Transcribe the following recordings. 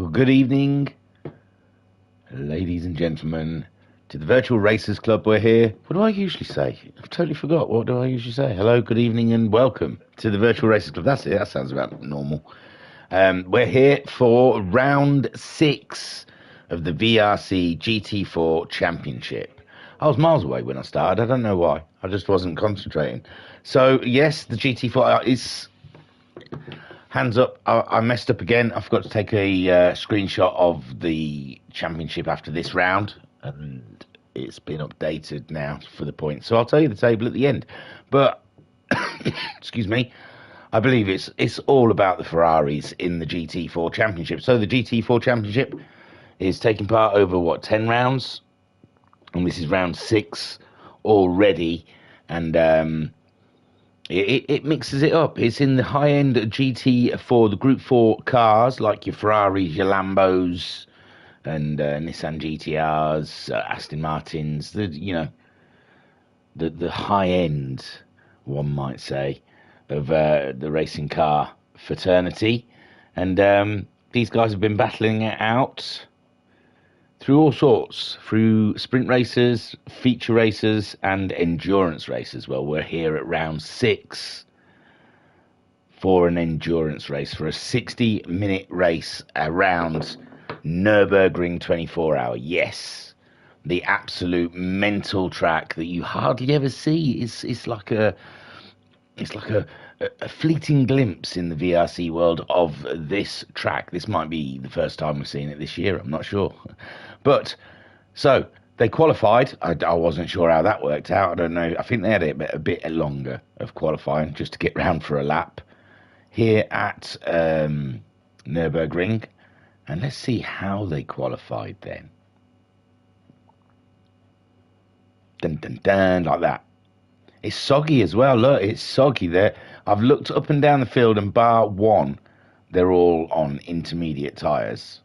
Well, good evening, ladies and gentlemen, to the Virtual Racers Club. We're here. What do I usually say? I've totally forgot. What do I usually say? Hello, good evening, and welcome to the Virtual Racers Club. That's it. That sounds about normal. We're here for round 6 of the VRC GT4 Championship. I was miles away when I started. I don't know why. I just wasn't concentrating. So, yes, the GT4 is... Hands up, I messed up again. I forgot to take a screenshot of the championship after this round, and it's been updated now for the points. So I'll tell you the table at the end. But, excuse me, I believe it's all about the Ferraris in the GT4 Championship. So the GT4 Championship is taking part over, 10 rounds? And this is round 6 already. And it mixes it up. It's in the high-end GT4, the Group 4 cars, like your Ferraris, your Lambos, and Nissan GTRs, Aston Martins, the high-end, one might say, of the racing car fraternity. And these guys have been battling it out through all sorts, through sprint races, feature races, and endurance races. Well, we're here at round 6 for an endurance race, for a 60-minute race around Nürburgring 24-hour. Yes, the absolute mental track that you hardly ever see. It's like a fleeting glimpse in the VRC world of this track. This might be the first time we've seen it this year, I'm not sure. But, so, they qualified. I wasn't sure how that worked out. I don't know. I think they had a bit longer of qualifying just to get round for a lap here at Nürburgring. And let's see how they qualified then. Dun, dun, dun, like that. It's soggy as well. Look, it's soggy there. I've looked up and down the field, and bar one, they're all on intermediate tyres.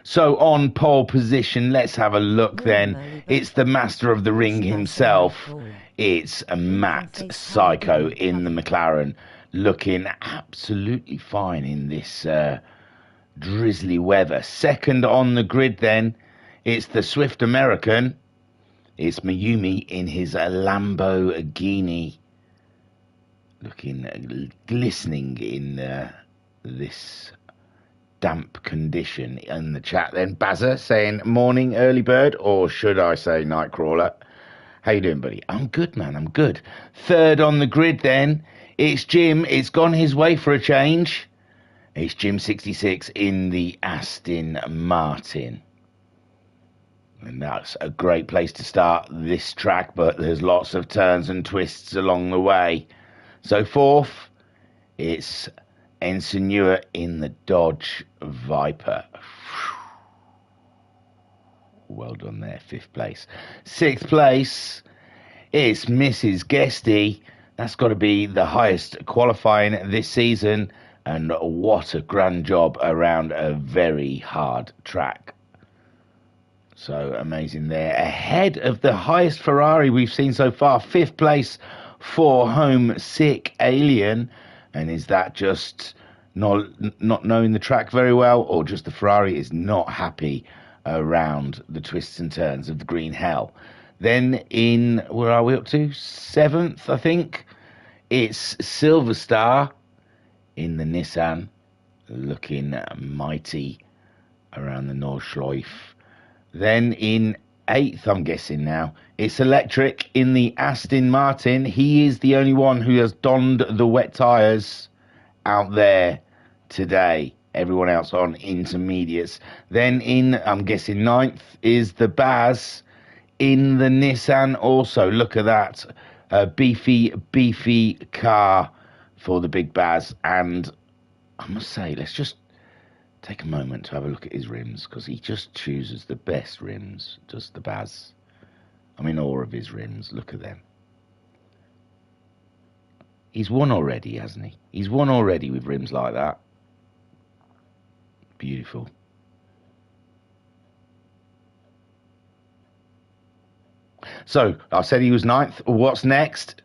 So on pole position, let's have a look then. It's the master of the ring himself. It's Matt Psycho in the McLaren, looking absolutely fine in this drizzly weather. Second on the grid then, it's the Swift American. It's Mayumi in his Lamborghini, looking glistening in this damp condition. In the chat then, Bazza saying morning early bird, or should I say nightcrawler? How you doing, buddy? I'm good, man, I'm good. Third on the grid then, it's Jim. It's gone his way for a change. It's Jim 66 in the Aston Martin. And that's a great place to start this track, but there's lots of turns and twists along the way. So fourth, it's Ensenua in the Dodge Viper. Well done there, 5th place. 6th place, it's Mrs. Guesty. That's got to be the highest qualifying this season. And what a grand job around a very hard track. So amazing there. Ahead of the highest Ferrari we've seen so far. 5th place for Homesick Alien. And is that just not knowing the track very well, or just the Ferrari is not happy around the twists and turns of the green hell? Then in, where are we up to? 7th, I think. It's Silver Star in the Nissan, looking mighty around the Nordschleife. Then in 8th, I'm guessing now, it's Electric in the Aston Martin. He is the only one who has donned the wet tyres out there today. Everyone else on intermediates. Then in, I'm guessing 9th, is the Baz in the Nissan also. Look at that. A beefy car for the big Baz. And I must say, let's just take a moment to have a look at his rims, because he just chooses the best rims, just the Baz. I mean, all of his rims, look at them. He's won already, hasn't he? He's won already with rims like that. Beautiful. So, I said he was 9th. What's next?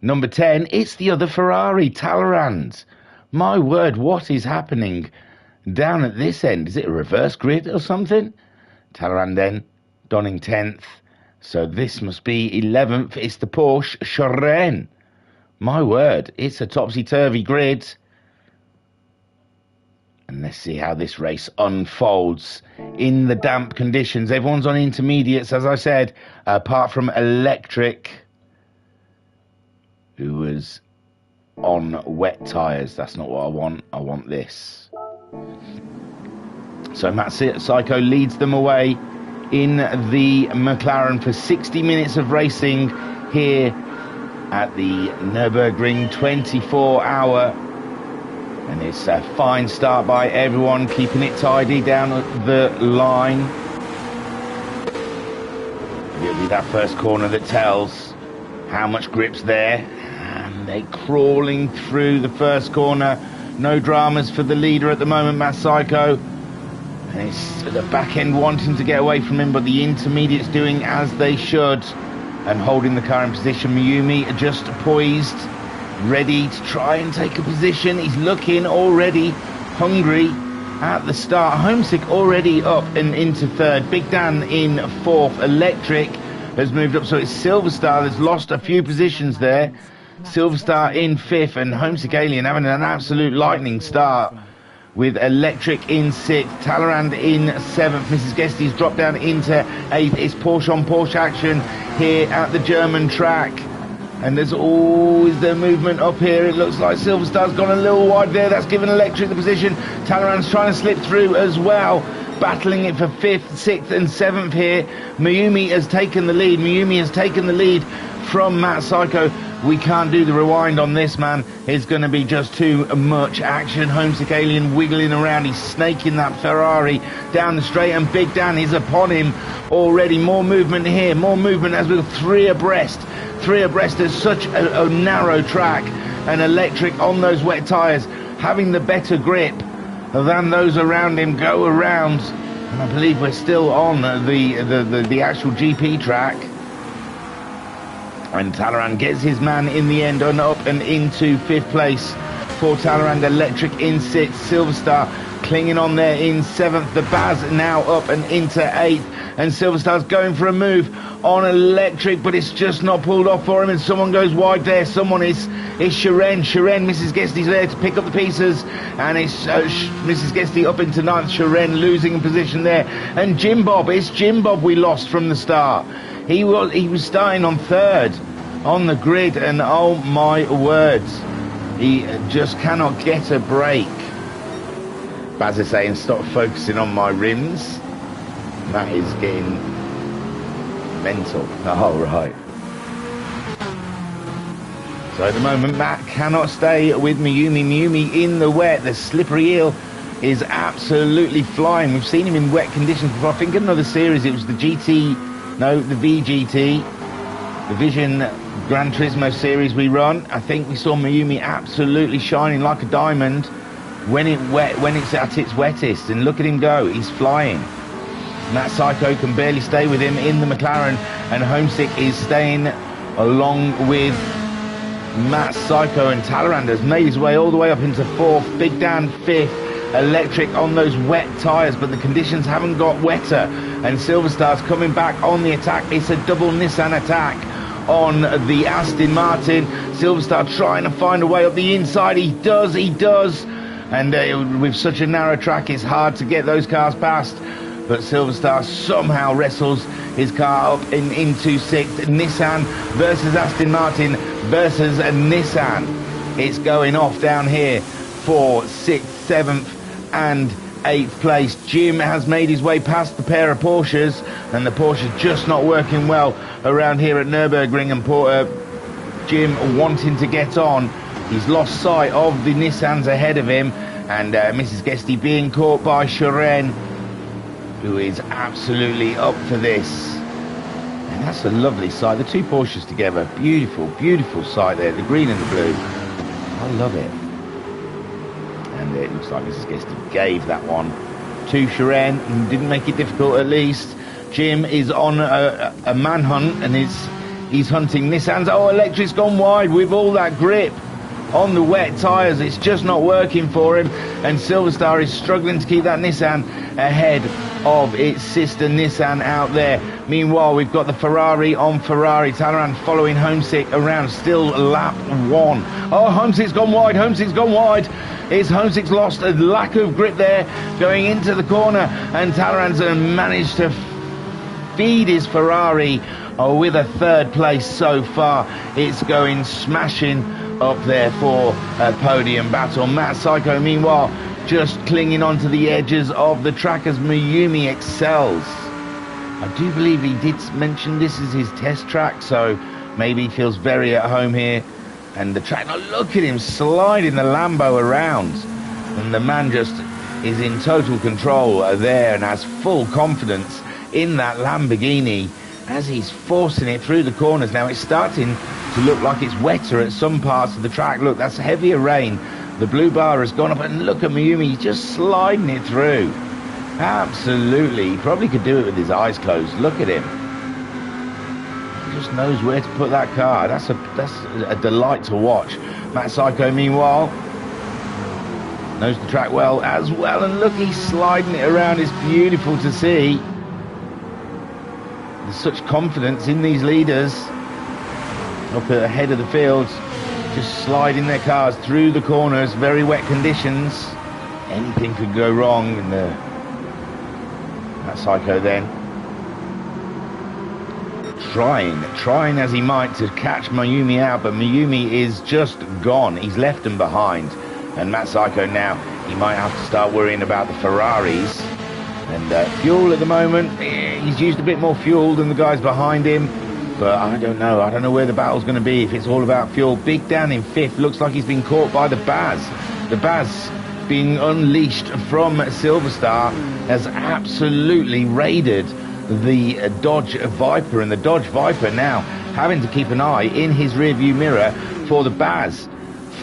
Number 10, it's the other Ferrari, Talleyrand. My word, what is happening down at this end. Is it a reverse grid or something? Talleyrand then donning 10th. So this must be 11th. It's the Porsche Chiren. My word, it's a topsy-turvy grid. And let's see how this race unfolds in the damp conditions. Everyone's on intermediates, as I said, apart from Electric, who was on wet tyres. That's not what I want. I want this. So Matt Psycho leads them away in the McLaren for 60 minutes of racing here at the Nürburgring 24-hour. And it's a fine start by everyone, keeping it tidy down the line. It'll be that first corner that tells how much grip's there. And they're crawling through the first corner. No dramas for the leader at the moment, Matt Psycho. And it's the back end wanting to get away from him, but the intermediates doing as they should and holding the car in position. Mayumi just poised, ready to try and take a position. He's looking already hungry at the start. Homesick already up and into third. Big Dan in fourth. Electric has moved up, so it's Silverstar that's lost a few positions there. Silverstar in fifth, and Homesick Alien having an absolute lightning start with Electric in sixth. Talleyrand in seventh. Mrs. Gesty's dropped down into eighth. It's Porsche on Porsche action here at the German track. And there's always the movement up here. It looks like Silverstar's gone a little wide there. That's given Electric the position. Talleyrand's trying to slip through as well. Battling it for fifth, sixth and seventh here. Mayumi has taken the lead. Mayumi has taken the lead from Matt Psycho. We can't do the rewind on this, man. It's going to be just too much action. Homesick Alien wiggling around. He's snaking that Ferrari down the straight, and Big Dan is upon him already. More movement here. More movement as we're three abreast. Three abreast at such a narrow track. And Electric on those wet tyres, having the better grip than those around him go around. And I believe we're still on the actual GP track. And Talleyrand gets his man in the end on up and into fifth place for Talleyrand. Electric in sixth. Silverstar clinging on there in seventh. The Baz now up and into eighth. And Silverstar's going for a move on Electric, but it's just not pulled off for him. And someone goes wide there. Someone is Chiren. Chiren, Mrs. Gesty's there to pick up the pieces. And it's Mrs. Gesty up into ninth. Chiren losing a position there. And Jim Bob, it's Jim Bob we lost from the start. He was starting on third on the grid, and oh my words, he just cannot get a break. Baz is saying, stop focusing on my rims. That is getting mental. Oh, right. So at the moment, Matt cannot stay with Mayumi. Mayumi in the wet. The slippery eel is absolutely flying. We've seen him in wet conditions before. I think in another series, it was the VGT, the Vision Gran Turismo series we run. I think we saw Mayumi absolutely shining like a diamond when it's at its wettest. And look at him go, he's flying. Matt Psycho can barely stay with him in the McLaren, and Homesick is staying along with Matt Psycho, and Talleyrand has made his way all the way up into fourth. Big Dan fifth. Electric on those wet tyres, but the conditions haven't got wetter, and Silverstar's coming back on the attack. It's a double Nissan attack on the Aston Martin. Silverstar trying to find a way up the inside. He does, and with such a narrow track, it's hard to get those cars past, but Silverstar somehow wrestles his car up into sixth. Nissan versus Aston Martin versus a Nissan. It's going off down here for sixth, seventh and eighth place. Jim has made his way past the pair of Porsches, and the Porsche just not working well around here at Nürburgring, and Jim wanting to get on. He's lost sight of the Nissans ahead of him, and Mrs. Gesty being caught by Chiren, who is absolutely up for this. And that's a lovely sight. The two Porsches together, beautiful, beautiful sight there, the green and the blue. I love it. And it looks like Mrs. Gesty gave that one to Chiren and didn't make it difficult at least. Jim is on a manhunt, and he's hunting Nissans. Oh, Electric's gone wide with all that grip. on the wet tyres. It's just not working for him, and Silverstar is struggling to keep that Nissan ahead of its sister Nissan out there. Meanwhile, we've got the Ferrari on Ferrari. Talleyrand following Homesick around, still lap 1. Oh, Homesick's gone wide, Homesick's gone wide. It's Homesick's lost a lack of grip there going into the corner, and Talleyrand's managed to feed his Ferrari with a 3rd place so far. It's going smashing up there for a podium battle. Matt Psycho, meanwhile, just clinging onto the edges of the track as Mayumi excels. I do believe he did mention this is his test track, so maybe he feels very at home here. And the track, now look at him sliding the Lambo around, and the man just is in total control there and has full confidence in that Lamborghini as he's forcing it through the corners. Now it's starting to look like it's wetter at some parts of the track. Look, that's heavier rain. The blue bar has gone up, and look at Mayumi, he's just sliding it through. Absolutely, he probably could do it with his eyes closed. Look at him. He just knows where to put that car. That's a delight to watch. Matt Psycho, meanwhile, knows the track well as well, and look, he's sliding it around. It's beautiful to see. There's such confidence in these leaders up ahead of the field, just sliding their cars through the corners. Very wet conditions, anything could go wrong. And that Psycho then trying as he might to catch Mayumi out, but Mayumi is just gone. He's left them behind, and Matt Psycho now, he might have to start worrying about the Ferraris. And fuel at the moment, he's used a bit more fuel than the guys behind him, but I don't know where the battle's going to be if it's all about fuel. Big down in 5th, looks like he's been caught by the Baz. The Baz being unleashed from Silverstar has absolutely raided the Dodge Viper, and the Dodge Viper now having to keep an eye in his rear view mirror for the Baz.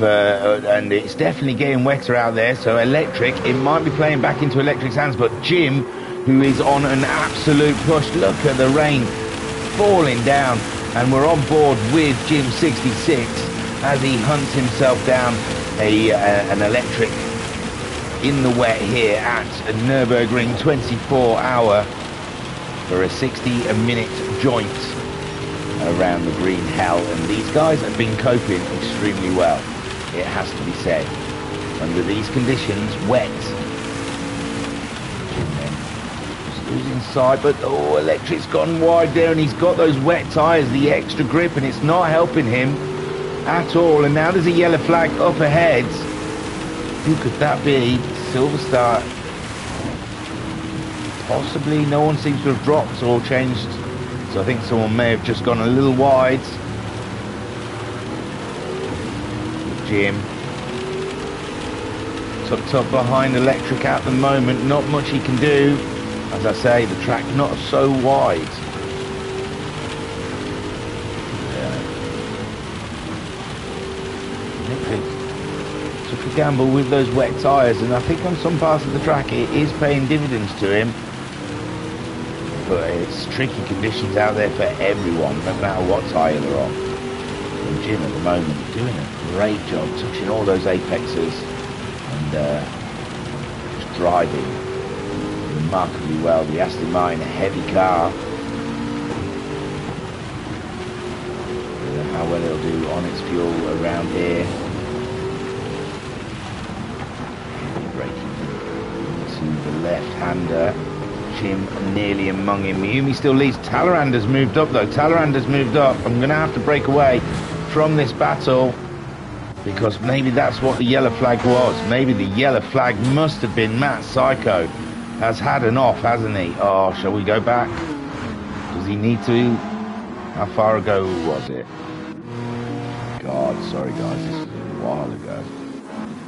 And it's definitely getting wetter out there, so Electric, it might be playing back into Electric's hands, but Jim, who is on an absolute push, look at the rain falling down, and we're on board with Jim 66 as he hunts himself down an Electric in the wet here at Nürburgring 24-hour for a 60-minute joint around the green hell, and these guys have been coping extremely well, it has to be said, under these conditions. Wet, just losing side, but oh, Electric's gone wide there, and he's got those wet tyres, the extra grip, and it's not helping him at all. And now there's a yellow flag up ahead. Who could that be? Silverstar, possibly. No one seems to have dropped or changed, so I think someone may have just gone a little wide. Jim tucked up behind Electric at the moment, not much he can do. As I say, the track not so wide. Electric took a gamble with those wet tyres, and I think on some parts of the track it is paying dividends to him. But it's tricky conditions out there for everyone, no matter what tyre they're on. And Jim at the moment doing a great job, touching all those apexes and just driving remarkably well. The Aston Martin, a heavy car. I don't know how well it'll do on its fuel around here. Braking to the left-hander. Jim nearly among him. Mayumi still leads. Talleyrand has moved up though. Talleyrand has moved up. I'm going to have to break away from this battle, because maybe that's what the yellow flag was. Maybe the yellow flag must have been Matt Psycho has had an off, hasn't he? Oh, shall we go back? Does he need to? How far ago was it? God, sorry guys, this was a while ago.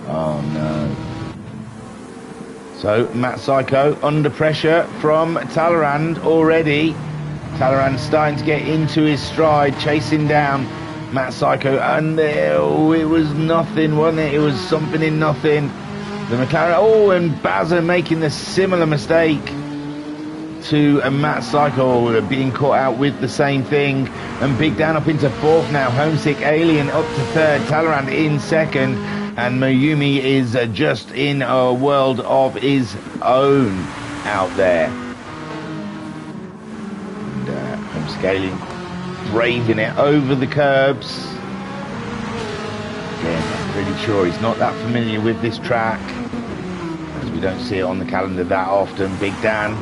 Oh no. So Matt Psycho under pressure from Talleyrand already. Talleyrand starting to get into his stride, chasing down Matt Psycho, and it was nothing, wasn't it? It was something in nothing. The McLaren, and Bazza making the similar mistake. to Matt Psycho being caught out with the same thing, and Big Dan up into fourth now. Homesick Alien up to third, Talleyrand in second, and Mayumi is just in a world of his own out there. And Homesick Alien braving it over the curbs. Again, I'm pretty sure he's not that familiar with this track, as we don't see it on the calendar that often. Big Dan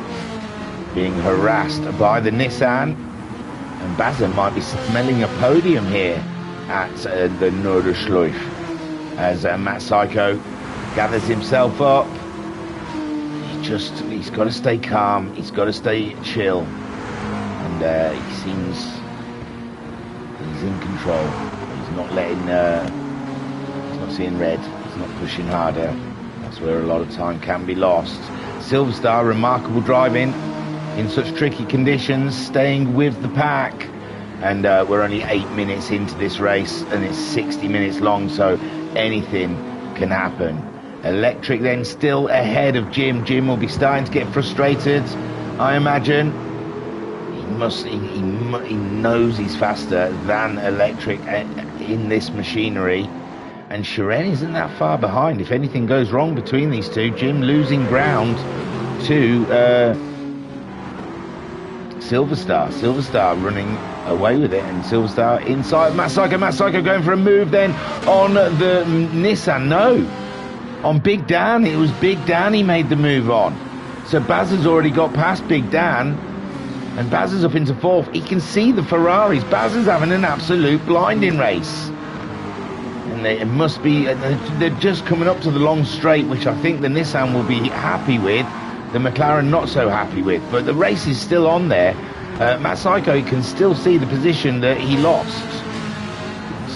being harassed by the Nissan, and Bazza might be smelling a podium here at the Nordschleife as Matt Psycho gathers himself up. He's got to stay calm, he's got to stay chill, and he seems he's in control. He's not letting he's not seeing red, he's not pushing harder. That's where a lot of time can be lost. Silver Star, remarkable driving in such tricky conditions, staying with the pack, and we're only 8 minutes into this race, and it's 60 minutes long, so anything can happen. Electric then still ahead of Jim. Jim will be starting to get frustrated, I imagine. He knows he's faster than Electric in this machinery, and Shiren isn't that far behind. If anything goes wrong between these two, Jim losing ground to Silver Star. Silver Star running away with it, and Silver Star inside Matt Psycho. Matt Psycho going for a move then on the Nissan. No, on Big Dan. It was Big Dan he made the move on. So Baz has already got past Big Dan, and Baz is up into fourth. He can see the Ferraris. Baz is having an absolute blinding race, and it must be they're just coming up to the long straight, which I think the Nissan will be happy with, the McLaren not so happy with, but the race is still on there. Matt Psycho can still see the position that he lost,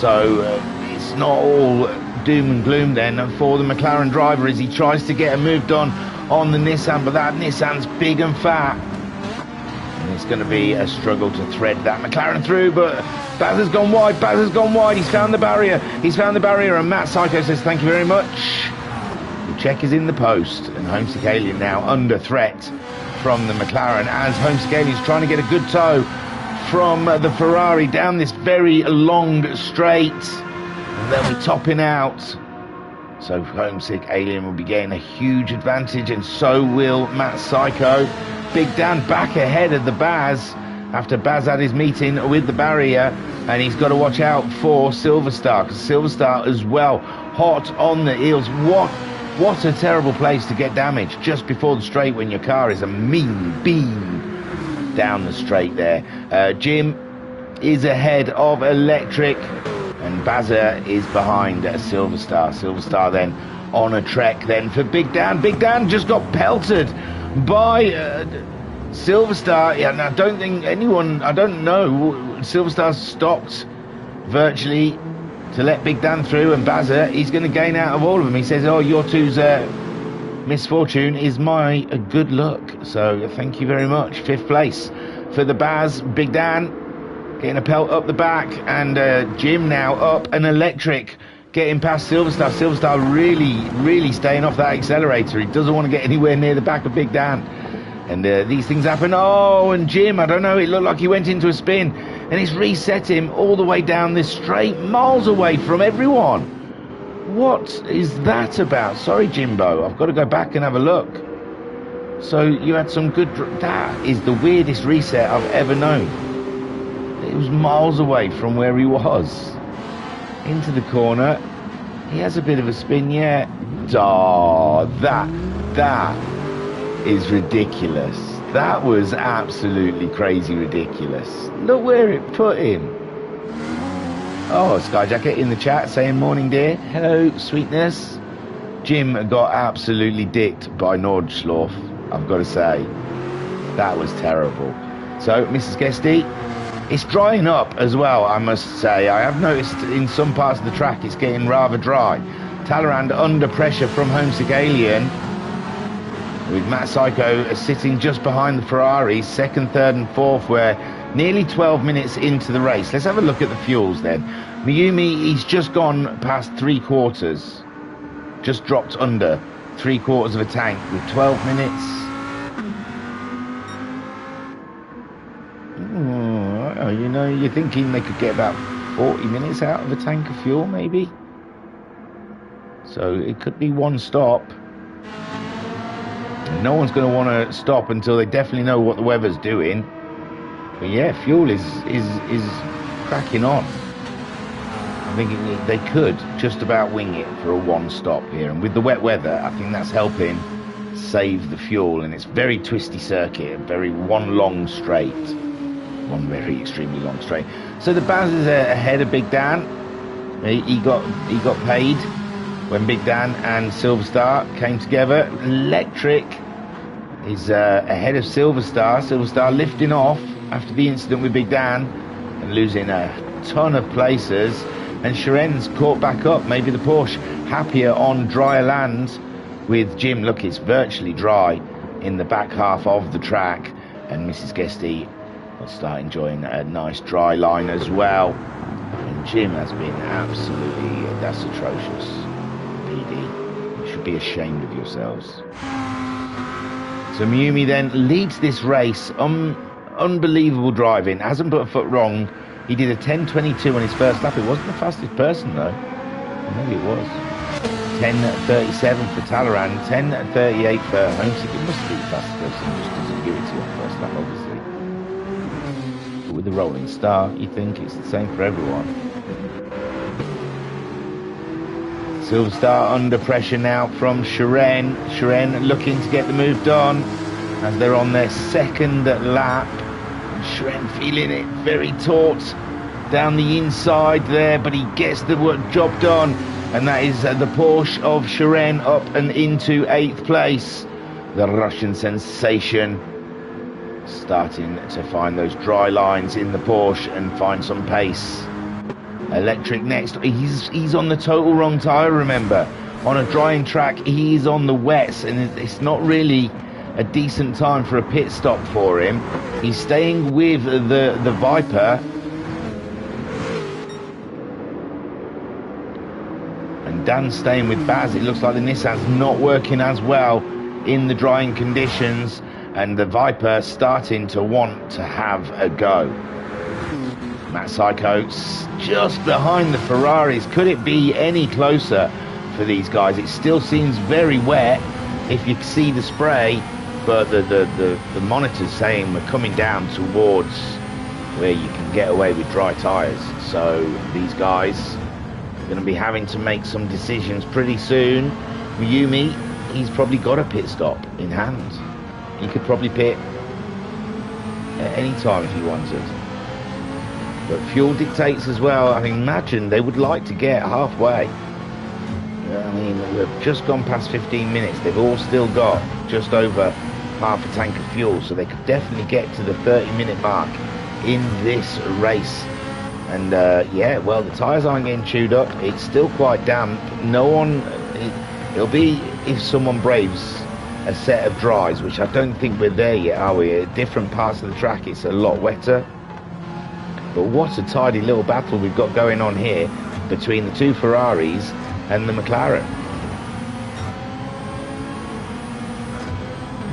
so it's not all doom and gloom then for the McLaren driver as he tries to get a move done on the Nissan, but that Nissan's big and fat, and it's going to be a struggle to thread that McLaren through. But Baz has gone wide, Baz has gone wide, he's found the barrier, and Matt Psycho says thank you very much. The check is in the post, and Homesick Alien now under threat from the McLaren, as Homesick Alien's trying to get a good tow from the Ferrari down this very long straight, and they'll be topping out. So Homesick Alien will be getting a huge advantage, and so will Matt Psycho. Big Dan back ahead of the Baz after Baz had his meeting with the barrier, and he's got to watch out for Silver Star, because Silver Star as well hot on the heels. What a terrible place to get damaged just before the straight when your car is a mean beam down the straight there. Jim is ahead of Electric, and Bazza is behind Silver Star. Silver Star then on a trek then for Big Dan. Big Dan just got pelted by Silver Star. Yeah, and I don't know, Silver Star stopped virtually to let Big Dan through, and Bazza, he's going to gain out of all of them. He says, oh, your two's misfortune is my good luck. So thank you very much. 5th place for the Baz. Big Dan getting a pelt up the back, and Jim now up, and Electric getting past Silver Star. Silver Star really staying off that accelerator. He doesn't want to get anywhere near the back of Big Dan. And these things happen. Oh, and Jim, I don't know, it looked like he went into a spin, and it's reset him all the way down this straight, miles away from everyone. What is that about? Sorry, Jimbo, I've got to go back and have a look. So you had some good... That is the weirdest reset I've ever known. It was miles away from where he was. Into the corner. He has a bit of a spin, yeah. Oh, that is ridiculous. That was absolutely crazy ridiculous. Look where it put him. Oh, Skyjacket in the chat saying morning dear. Hello, sweetness. Jim got absolutely dicked by Nordschleife, I've got to say. That was terrible. So, Mrs. Guesty, it's drying up as well, I must say. I have noticed in some parts of the track it's getting rather dry. Talleyrand under pressure from Homesick Alien, with Matt Psycho sitting just behind the Ferraris, 2nd, 3rd and 4th. We're nearly 12 minutes into the race. Let's have a look at the fuels then. Mayumi, he's just gone past 3/4, just dropped under 3/4 of a tank with 12 minutes. you're thinking they could get about 40 minutes out of a tank of fuel, maybe. So it could be one stop. And no one's going to want to stop until they definitely know what the weather's doing. But yeah, fuel is cracking on. I think they could just about wing it for a one stop here. And with the wet weather, I think that's helping save the fuel. And it's very twisty circuit, very one long straight. One very extremely long straight. So the Baz is ahead of Big Dan. He got paid when Big Dan and Silver Star came together. Electric is ahead of Silver Star. Silver Star lifting off after the incident with Big Dan and losing a ton of places. And Sharen's caught back up. Maybe the Porsche happier on drier land with Jim. Look, it's virtually dry in the back half of the track. And Mrs. Guesty will start enjoying a nice dry line as well. And Jim has been absolutely, that's atrocious. PD, you should be ashamed of yourselves. So Miumi then leads this race. Unbelievable driving, hasn't put a foot wrong. He did a 10.22 on his first lap. It wasn't the fastest person though. Or maybe it was. 10.37 for Talleyrand, 10.38 for Homesick. It must be the fastest person, just doesn't give it to you on the first lap, obviously. But with the rolling start, you think it's the same for everyone. Silver Star under pressure now from Sharen. Sharen looking to get the move done as they're on their second lap. Sharen feeling it very taut down the inside there, but he gets the job done. And that is the Porsche of Sharen up and into 8th place. The Russian sensation starting to find those dry lines in the Porsche and find some pace. Electric next. He's on the total wrong tyre, remember. On a drying track, he's on the wets, and it's not really a decent time for a pit stop for him. He's staying with the Viper. And Dan's staying with Baz. It looks like the Nissan's not working as well in the drying conditions, and the Viper starting to want to have a go. Matt Sycoats just behind the Ferraris. Could it be any closer for these guys? It still seems very wet if you see the spray, but the monitor's saying we're coming down towards where you can get away with dry tyres. So these guys are going to be having to make some decisions pretty soon. Miumi, he's probably got a pit stop in hand. He could probably pit at any time if he wanted. But fuel dictates as well. I mean, imagine they would like to get halfway. I mean, we've just gone past 15 minutes. They've all still got just over half a tank of fuel, so they could definitely get to the 30-minute mark in this race. And yeah, well, the tyres aren't getting chewed up. It's still quite damp. No one, it'll be if someone braves a set of dries, which I don't think we're there yet, are we? At different parts of the track, it's a lot wetter. But what a tidy little battle we've got going on here between the two Ferraris and the McLaren.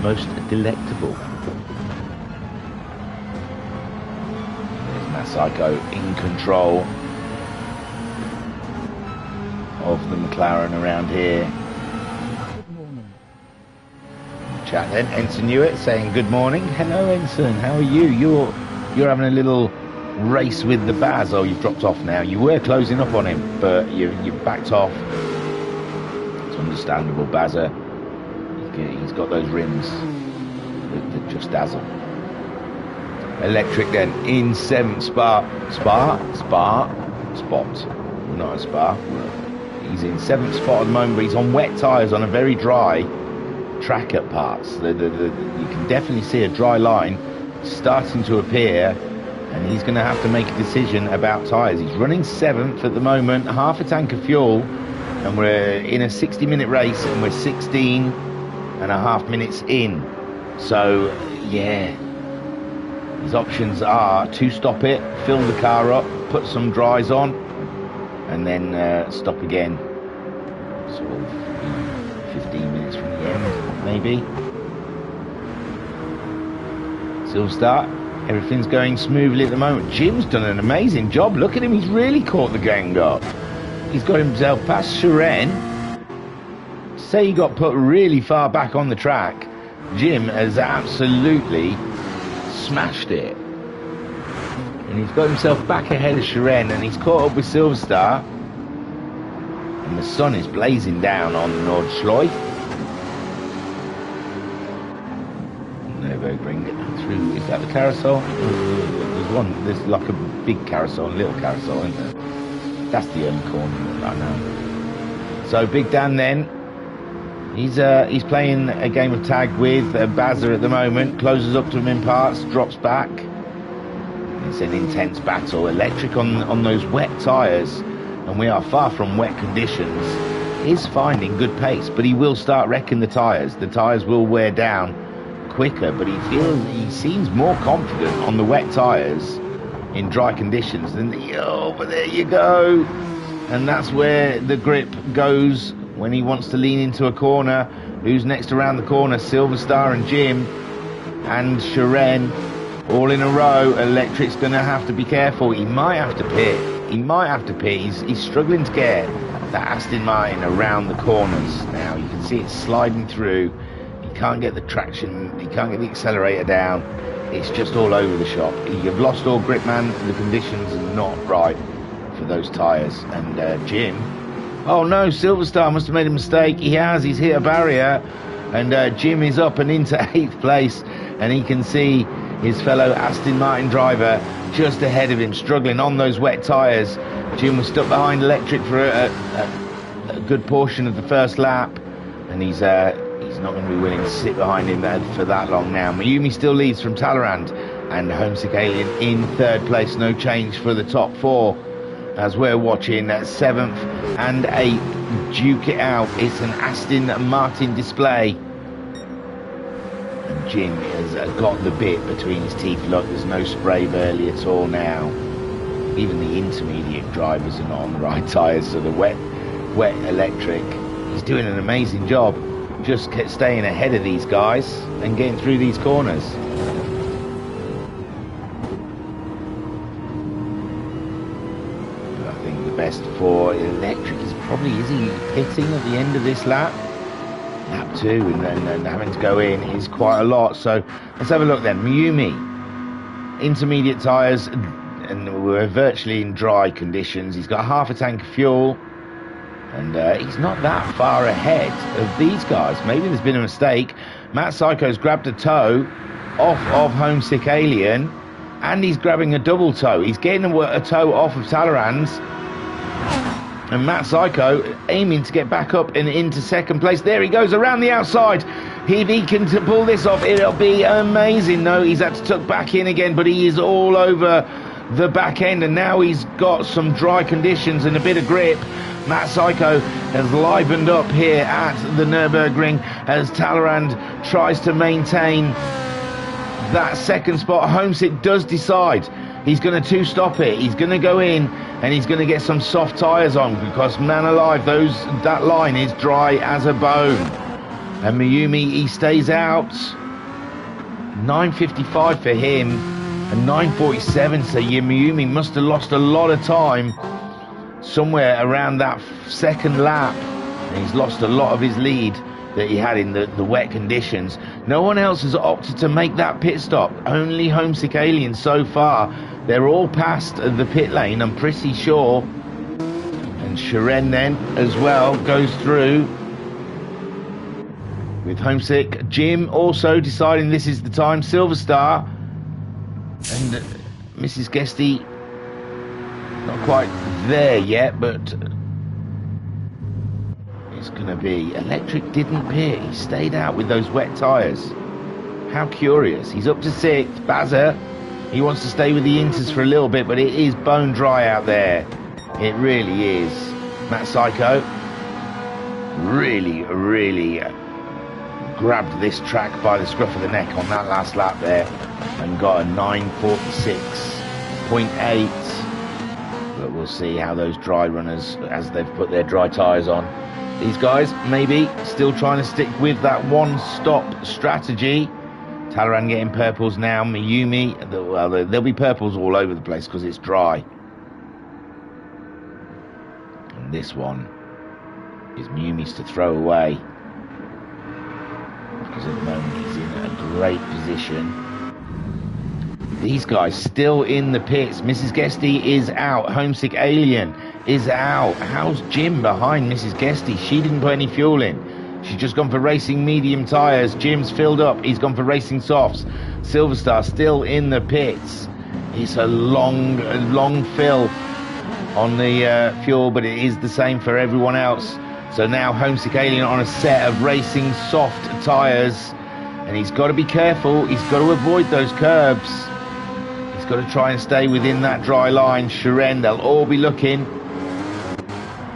Most delectable. There's Masako in control of the McLaren around here. Good morning. Chat then, Ensign Hewitt saying good morning. Hello Ensign, how are you? You're having a little race with the Baz. Oh, you've dropped off now. You were closing up on him, but you've backed off. It's understandable. Bazza, he's got those rims that just dazzle. Electric then in 7th spot. Not a Spa. He's in 7th spot at the moment, but he's on wet tyres on a very dry track at parts. You can definitely see a dry line starting to appear. And he's going to have to make a decision about tyres. He's running 7th at the moment, half a tank of fuel, and we're in a 60-minute race, and we're 16 and a half minutes in. So, yeah, his options are to stop it, fill the car up, put some dries on, and then stop again. Sort of 15 minutes from the end, maybe. Silver Star Everything's going smoothly at the moment. Jim's done an amazing job. Look at him, he's really caught the gang up. He's got himself past Sharon. Say he got put really far back on the track. Jim has absolutely smashed it. And he's got himself back ahead of Sharon, and he's caught up with Silver Star. And the sun is blazing down on Nordschleife. Nürburgring through, is that the carousel? There's like a big carousel and a little carousel, isn't there? That's the only corner, I know. So Big Dan then, he's playing a game of tag with Bazza at the moment, closes up to him in parts, drops back. It's an intense battle. Electric on those wet tyres, and we are far from wet conditions, is finding good pace, but he will start wrecking the tyres. The tyres will wear down quicker, but he seems more confident on the wet tyres in dry conditions than but there you go. And that's where the grip goes when he wants to lean into a corner. Who's next around the corner? Silver Star and Jim and Sharon all in a row. Electric's going to have to be careful. He might have to pit. He's struggling to get that Aston Martin around the corners. Now you can see it sliding through. He can't get the traction. He can't get the accelerator down. It's just all over the shop. You've lost all grip, man. The conditions are not right for those tyres. And Jim, oh no, Silver Star must have made a mistake. He has. He's hit a barrier, and Jim is up and into 8th place, and he can see his fellow Aston Martin driver just ahead of him, struggling on those wet tyres. Jim was stuck behind Electric for a good portion of the first lap, and he's not going to be willing to sit behind him for that long now. Mayumi still leads from Talleyrand, and Homesick Alien in 3rd place. No change for the top 4 as we're watching 7th and 8th duke it out. It's an Aston Martin display, and Jim has got the bit between his teeth. Look, there's no spray burley at all now. Even the intermediate drivers are not on the right tyres, so the wet Electric, he's doing an amazing job just staying ahead of these guys and getting through these corners. But I think the best for Electric is probably, is he pitting at the end of this lap? Lap 2, and then having to go in is quite a lot. So let's have a look then. Mayumi, intermediate tyres, and we're virtually in dry conditions. He's got half a tank of fuel, and he's not that far ahead of these guys. Maybe there's been a mistake. Matt Psycho's grabbed a toe off of Homesick Alien, and he's grabbing a double toe. He's getting a toe off of Talleyrand's, and Matt Psycho aiming to get back up and into 2nd place. There he goes around the outside. If he can pull this off, it'll be amazing. No, he's had to tuck back in again, but he is all over the back end, and now he's got some dry conditions and a bit of grip. Matt Psycho has livened up here at the Nürburgring as Talleyrand tries to maintain that 2nd spot. Homesick does decide he's going to 2-stop it. He's going to go in and he's going to get some soft tyres on, because, man alive, that line is dry as a bone. And Mayumi, he stays out. 9:55 for him and 9:47, so Mayumi must have lost a lot of time somewhere around that 2nd lap, and he's lost a lot of his lead that he had in the wet conditions. No one else has opted to make that pit stop. Only Homesick Alien so far. They're all past the pit lane, I'm pretty sure. And Sharon then as well goes through with Homesick. Jim also deciding this is the time. Silver Star and Mrs. Guesty not quite there yet, but it's going to be. Electric didn't pit. He stayed out with those wet tyres. How curious. He's up to 6th. Bazza, he wants to stay with the Inters for a little bit, but it is bone dry out there. It really is. Matt Psycho really grabbed this track by the scruff of the neck on that last lap there and got a 9:46.8. But we'll see how those dry runners, as they've put their dry tyres on, these guys maybe still trying to stick with that 1-stop strategy Talleyrand getting purples now. Mayumi, well, there'll be purples all over the place because it's dry. And this one is Mayumi's to throw away, because at the moment he's in a great position. These guys still in the pits. Mrs. Guesty is out. Homesick Alien is out. How's Jim behind Mrs. Guesty? She didn't put any fuel in. She's just gone for racing medium tyres. Jim's filled up. He's gone for racing softs. Silver Star still in the pits. It's a long fill on the fuel, but it is the same for everyone else. So now Homesick Alien on a set of racing soft tyres. And he's got to be careful. He's got to avoid those curbs. He's got to try and stay within that dry line. Shiren, they'll all be looking.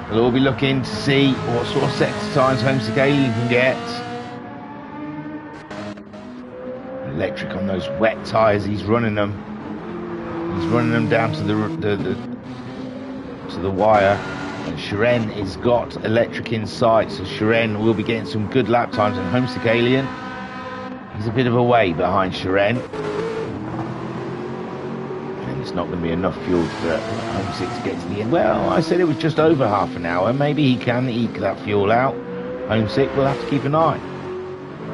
They'll all be looking to see what sort of sector times Homesick Alien can get. Electric on those wet tyres. He's running them. He's running them down to the wire. And Shiren has got electric in sight, so Shiren will be getting some good lap times. And Homesick Alien, he's a bit of a way behind Shiren. It's not going to be enough fuel for Homesick to get to the end. Well, I said it was just over half an hour. Maybe he can eke that fuel out. Homesick, we'll have to keep an eye.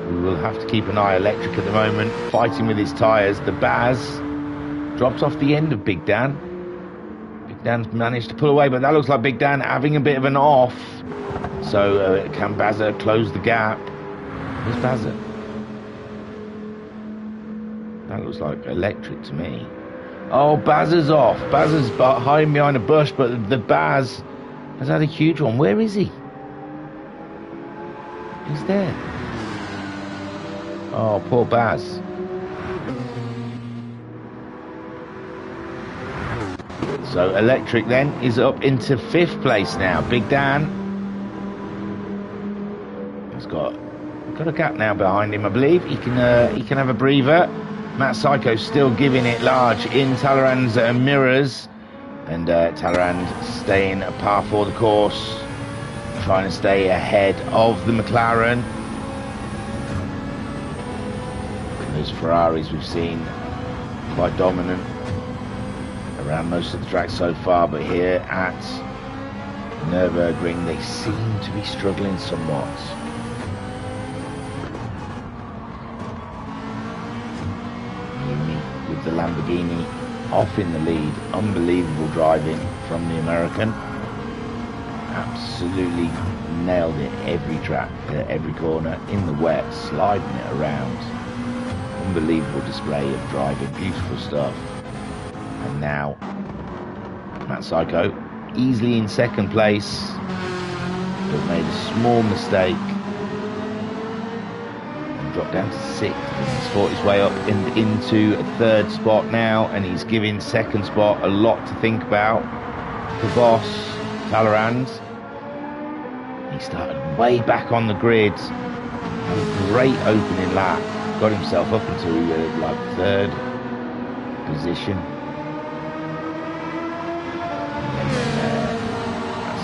We will have to keep an eye. Electric at the moment, fighting with his tyres. The Baz drops off the end of Big Dan. Big Dan's managed to pull away, but that looks like Big Dan having a bit of an off. So can Bazza close the gap? Where's Bazza? That looks like Electric to me. Oh, Bazza's off. Bazza's hiding behind a bush, but the Baz has had a huge one. Where is he? He's there. Oh, poor Baz. So Electric then is up into 5th place now. Big Dan has got a gap now behind him, I believe. He can have a breather. Matt Psycho still giving it large in Talleyrand's mirrors, and Talleyrand staying par for the course, trying to stay ahead of the McLaren. Those Ferraris we've seen quite dominant around most of the track so far, but here at Nürburgring they seem to be struggling somewhat. The Lamborghini off in the lead. Unbelievable driving from the American. Absolutely nailed it every track, every corner, in the wet, sliding it around. Unbelievable display of driving, beautiful stuff. And now Matt Psycho easily in 2nd place, but made a small mistake. Dropped down to 6th. He's fought his way up into a 3rd spot now, and he's giving 2nd spot a lot to think about. The boss, Talleyrand, he started way back on the grid. Had a great opening lap. Got himself up into like 3rd position. And then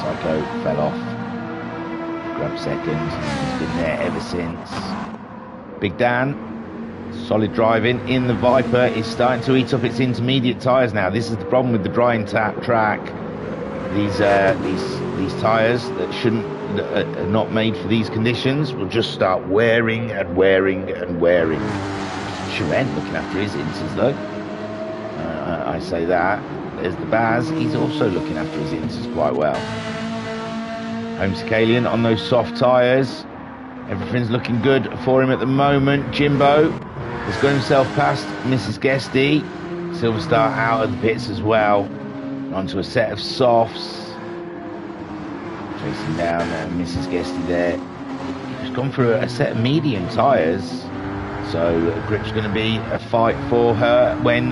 Psycho fell off. Grabbed 2nd. He's been there ever since. Big Dan, solid driving in the Viper, is starting to eat up its intermediate tyres now. This is the problem with the drying track. These tyres that are not made for these conditions will just start wearing and wearing and wearing. Shiren looking after his inters though. I say that. There's the Baz. He's also looking after his inters quite well. Homesick Alien on those soft tyres. Everything's looking good for him at the moment. Jimbo has got himself past Mrs. Guesty. Silver Star out of the pits as well. Onto a set of softs. Chasing down Mrs. Guesty there. He's gone for a set of medium tyres. So grip's going to be a fight for her when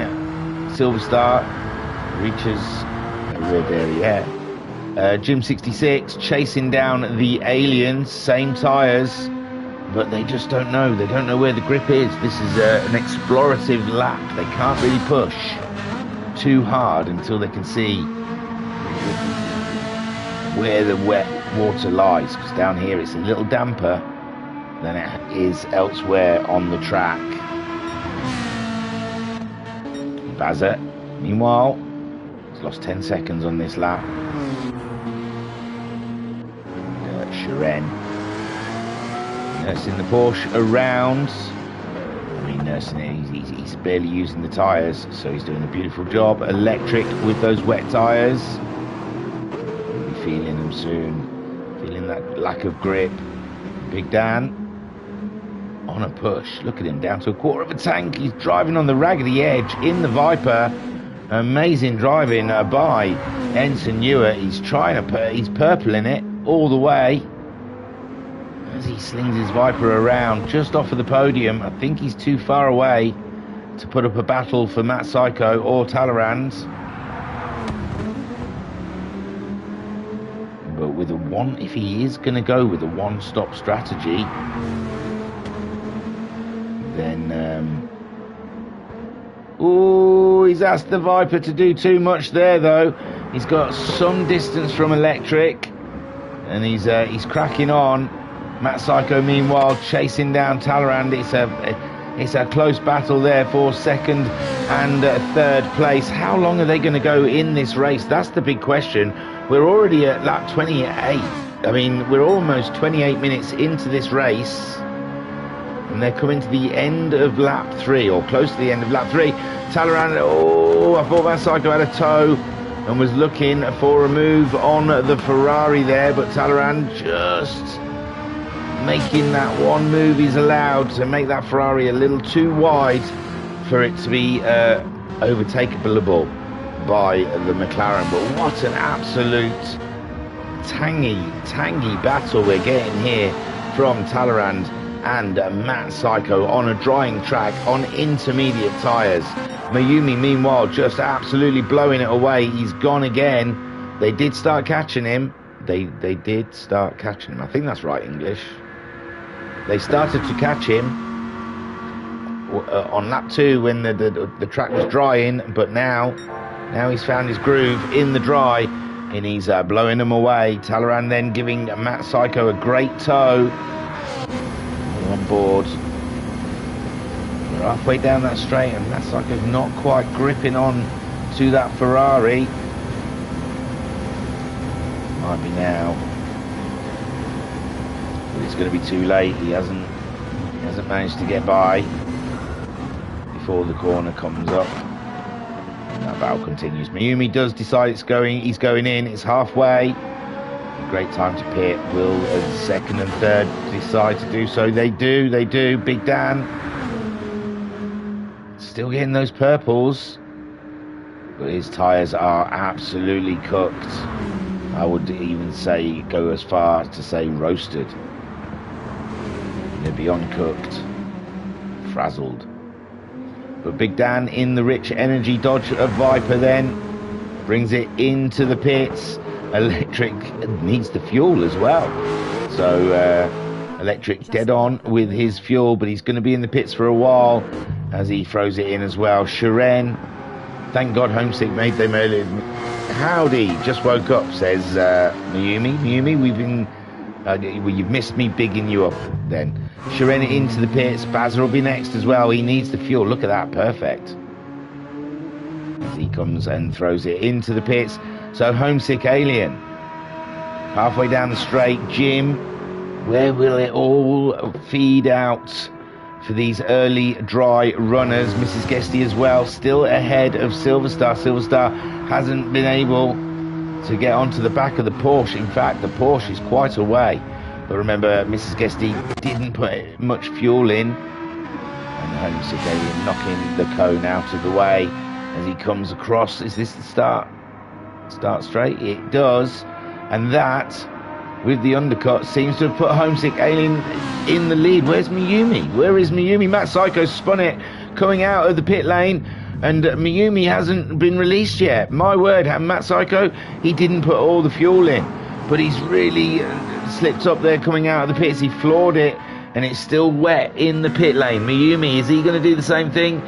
Silver Star reaches the red area. Jim 66 chasing down the Aliens, same tyres, but they just don't know. They don't know where the grip is. This is an explorative lap. They can't really push too hard until they can see where the wet water lies, because down here it's a little damper than it is elsewhere on the track. Bazza, meanwhile, he's lost 10 seconds on this lap. Shiren nursing the Porsche around. I mean, nursing it, he's barely using the tyres, so he's doing a beautiful job. Electric with those wet tyres. We'll be feeling them soon. Feeling that lack of grip. Big Dan on a push. Look at him, down to a quarter of a tank. He's driving on the raggedy edge in the Viper. Amazing driving by Ensign Newer. He's he's purpling it all the way as he slings his Viper around just off of the podium. I think he's too far away to put up a battle for Matt Psycho or Talleyrand. But with if he is going to go with a one-stop strategy, then he's asked the Viper to do too much there, though. He's got some distance from Electric, and he's cracking on. Matt Psycho, meanwhile, chasing down Talleyrand. It's a close battle there for second and third place. How long are they going to go in this race? That's the big question. We're already at lap 28. I mean, we're almost 28 minutes into this race, and they're coming to the end of lap 3, or close to the end of lap 3. Talleyrand, I thought Matt Psycho had a toe and was looking for a move on the Ferrari there, but Talleyrand just making that one move he's allowed to make that Ferrari a little too wide for it to be overtakeable by the McLaren. But what an absolute tangy battle we're getting here from Talleyrand and Matt Psycho on a drying track on intermediate tyres. Mayumi, meanwhile, just absolutely blowing it away. He's gone again. They did start catching him. They did start catching him. I think that's right English. They started to catch him on lap 2 when the track was drying, but now he's found his groove in the dry, and he's blowing them away. Talleyrand then giving Matt Psycho a great tow. On board. We're halfway down that straight, and Matt Psycho's not quite gripping on to that Ferrari. Might be now. But it's going to be too late. He hasn't managed to get by before the corner comes up. That battle continues. Mayumi does decide he's going in. It's halfway. Great time to pit. Will second and third decide to do so? They do. Big Dan still getting those purples, but his tyres are absolutely cooked. I would even go as far as to say roasted. They're beyond cooked, frazzled. But Big Dan in the rich energy Dodge Viper then brings it into the pits. Electric needs the fuel as well, so Electric dead on with his fuel, but he's going to be in the pits for a while as he throws it in as well. Shiren, thank God Homesick made them early. Howdy, just woke up, says Mayumi, we've been you've missed me bigging you up then. Shiren into the pits. Bazza will be next as well. He needs the fuel. Look at that, perfect. As he comes and throws it into the pits. So Homesick Alien, halfway down the straight. Jim, where will it all feed out for these early dry runners? Mrs. Guesty as well, still ahead of Silverstar. Silverstar hasn't been able to get onto the back of the Porsche. In fact, the Porsche is quite away. But remember, Mrs. Guesty didn't put much fuel in. And Homesick Alien knocking the cone out of the way as he comes across. Is this the start straight? It does. And that, with the undercut, seems to have put Homesick Alien in the lead. Where's Mayumi? Where is Mayumi? Matt Psycho spun it coming out of the pit lane, and Mayumi hasn't been released yet. My word, Matt Psycho, he didn't put all the fuel in, but he's really slipped up there coming out of the pits. He floored it, and it's still wet in the pit lane. Mayumi, is he going to do the same thing?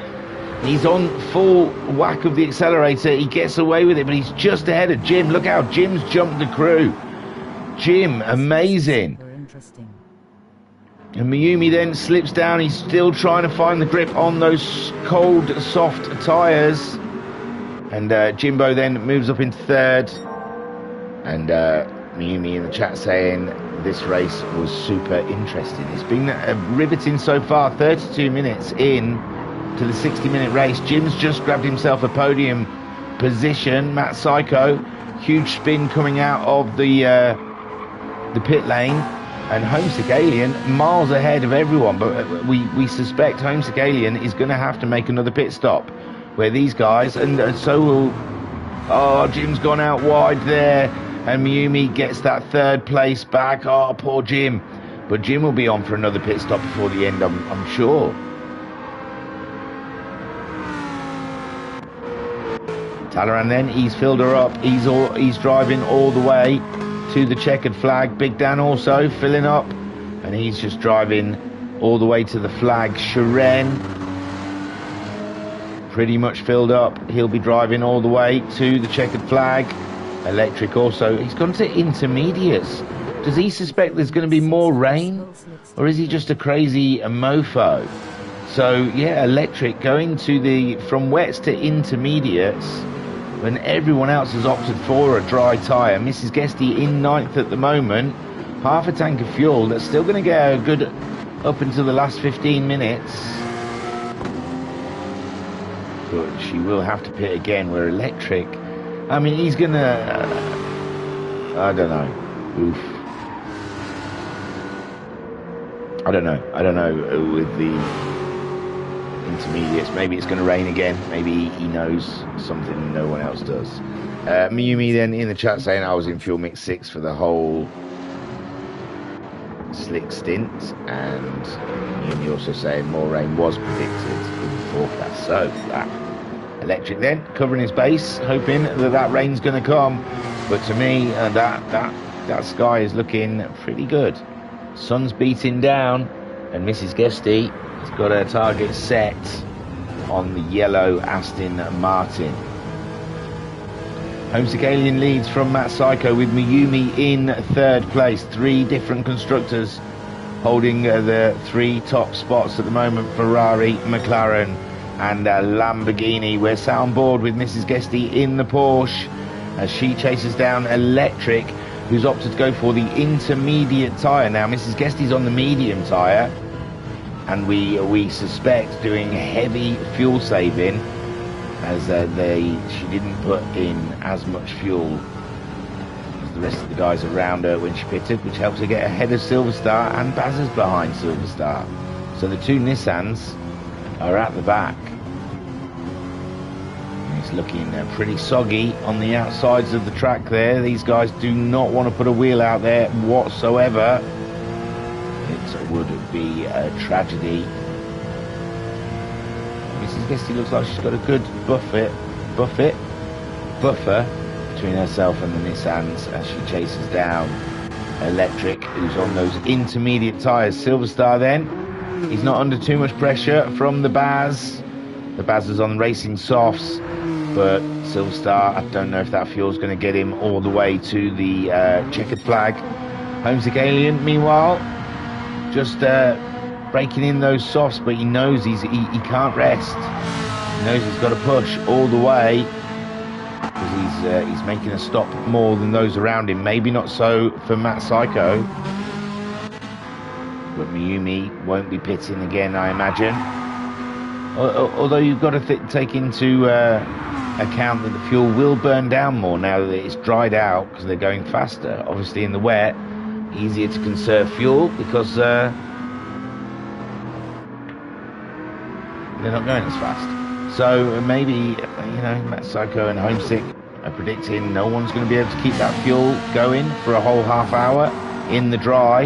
He's on full whack of the accelerator. He gets away with it, but he's just ahead of Jim. Look how Jim's jumped the crew. Jim, amazing. And Mayumi then slips down. He's still trying to find the grip on those cold, soft tyres. And Jimbo then moves up into third. And Mayumi in the chat saying this race was super interesting. It's been riveting so far. 32 minutes in to the 60-minute race. Jim's just grabbed himself a podium position. Matt Psycho, huge spin coming out of the pit lane. And Homesick Alien miles ahead of everyone, but we suspect Homesick Alien is going to have to make another pit stop. Where these guys, and so will... Oh, Jim's gone out wide there, and Mayumi gets that third place back. Oh, poor Jim. But Jim will be on for another pit stop before the end, I'm sure. Talleyrand then, he's filled her up. He's driving all the way to the checkered flag. Big Dan also filling up, and he's just driving all the way to the flag. Sharon pretty much filled up. He'll be driving all the way to the checkered flag. Electric also. He's gone to intermediates. Does he suspect there's going to be more rain, or is he just a crazy mofo? So yeah, Electric going to from wets to intermediates when everyone else has opted for a dry tyre. Mrs. Guesty in 9th at the moment. Half a tank of fuel. That's still going to get a good up until the last 15 minutes. But she will have to pit again. Where Electric, I mean, he's going to... I don't know. Oof. I don't know with the intermediates. Maybe it's going to rain again. Maybe he knows something no one else does. Mayumi then in the chat saying I was in fuel mix 6 for the whole slick stint, and Mayumi also saying more rain was predicted in the forecast. So Electric then covering his base, hoping that rain's going to come. But to me, that sky is looking pretty good. Sun's beating down, and Mrs. Guesty has got her target set on the yellow Aston Martin. Homesick Alien leads from Matt Psycho with Mayumi in 3rd place. 3 different constructors holding the 3 top spots at the moment. Ferrari, McLaren and Lamborghini. We're sat on board with Mrs. Guesty in the Porsche as she chases down Electric, who's opted to go for the intermediate tyre. Now Mrs. Guesty's on the medium tyre, and we suspect doing heavy fuel saving, as she didn't put in as much fuel as the rest of the guys around her when she pitted, which helps her get ahead of Silverstar, and Baz is behind Silverstar. So the 2 Nissans are at the back. And it's looking pretty soggy on the outsides of the track there. These guys do not want to put a wheel out there whatsoever. It would be a tragedy. Mrs. Guesty looks like she's got a good buffer between herself and the Nissans as she chases down Electric, who's on those intermediate tyres. Silverstar then, he's not under too much pressure from the Baz. The Baz is on racing softs, but Silverstar, I don't know if that fuel's going to get him all the way to the checkered flag. Homesick Alien, meanwhile, just breaking in those softs, but he knows he can't rest. He knows he's got to push all the way, because he's making a stop more than those around him. Maybe not so for Matt Psycho, but Mayumi won't be pitting again, I imagine. Although you've got to take into account that the fuel will burn down more now that it's dried out, because they're going faster. Obviously in the wet, easier to conserve fuel because they're not going as fast. So maybe, Matt Psycho and Homesick are predicting no one's going to be able to keep that fuel going for a whole half hour in the dry.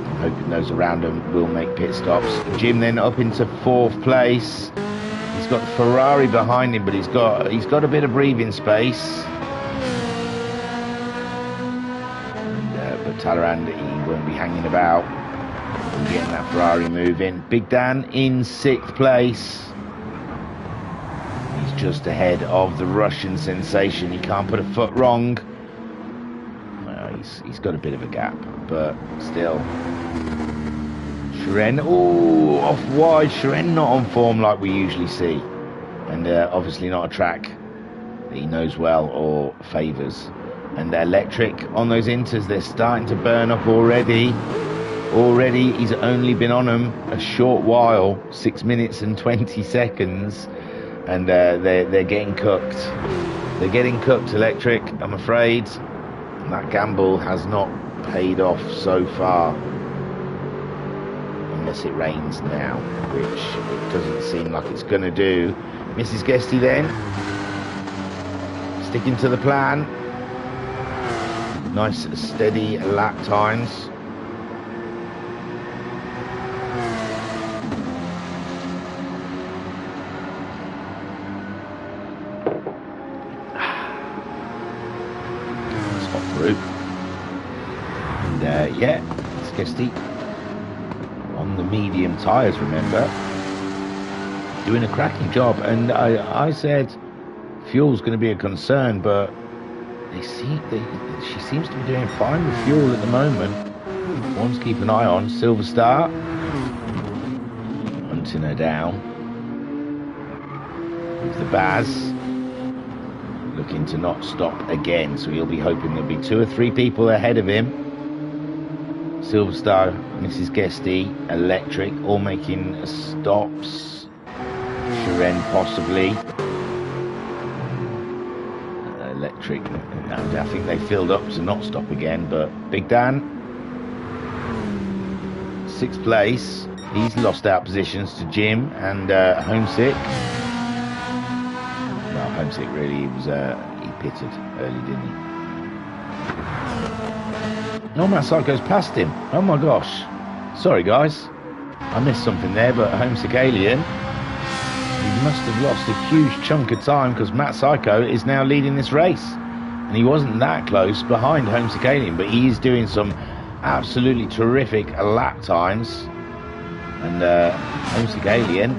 I'm hoping those around him will make pit stops. Jim then up into 4th place. He's got Ferrari behind him, but he's got a bit of breathing space. But Talleyrand, he won't be hanging about. We're getting that Ferrari moving. Big Dan in 6th place. He's just ahead of the Russian sensation. He can't put a foot wrong. he's got a bit of a gap, but still. Shren, oh, off wide. Shren not on form like we usually see, and obviously not a track that he knows well or favours. And Electric on those inters, they're starting to burn up already. Already, he's only been on them a short while, 6 minutes and 20 seconds, and they're getting cooked. They're getting cooked, Electric, I'm afraid. And that gamble has not paid off so far. Unless it rains now, which it doesn't seem like it's going to do. Mrs. Guesty then, sticking to the plan. Nice steady lap times. Hot through. And yeah, it's Guesty on the medium tyres, remember, doing a cracking job. And I said fuel's going to be a concern, but she seems to be doing fine with fuel at the moment. One to keep an eye on, Silver Star, hunting her down with the Baz, looking to not stop again, so he'll be hoping there'll be 2 or 3 people ahead of him. Silver Star, Mrs. Guesty, Electric, all making stops. Shren possibly. Electric, and I think they filled up to not stop again, but Big Dan, 6th place. He's lost out positions to Jim and Homesick. Well, Homesick really was, he pitted early, didn't he? No, Matt Psycho's past him. Oh my gosh. Sorry guys, I missed something there, but Homesick Alien, he must have lost a huge chunk of time, because Matt Psycho is now leading this race. And he wasn't that close behind Homesick Alien, but he is doing some absolutely terrific lap times. And Homesick Alien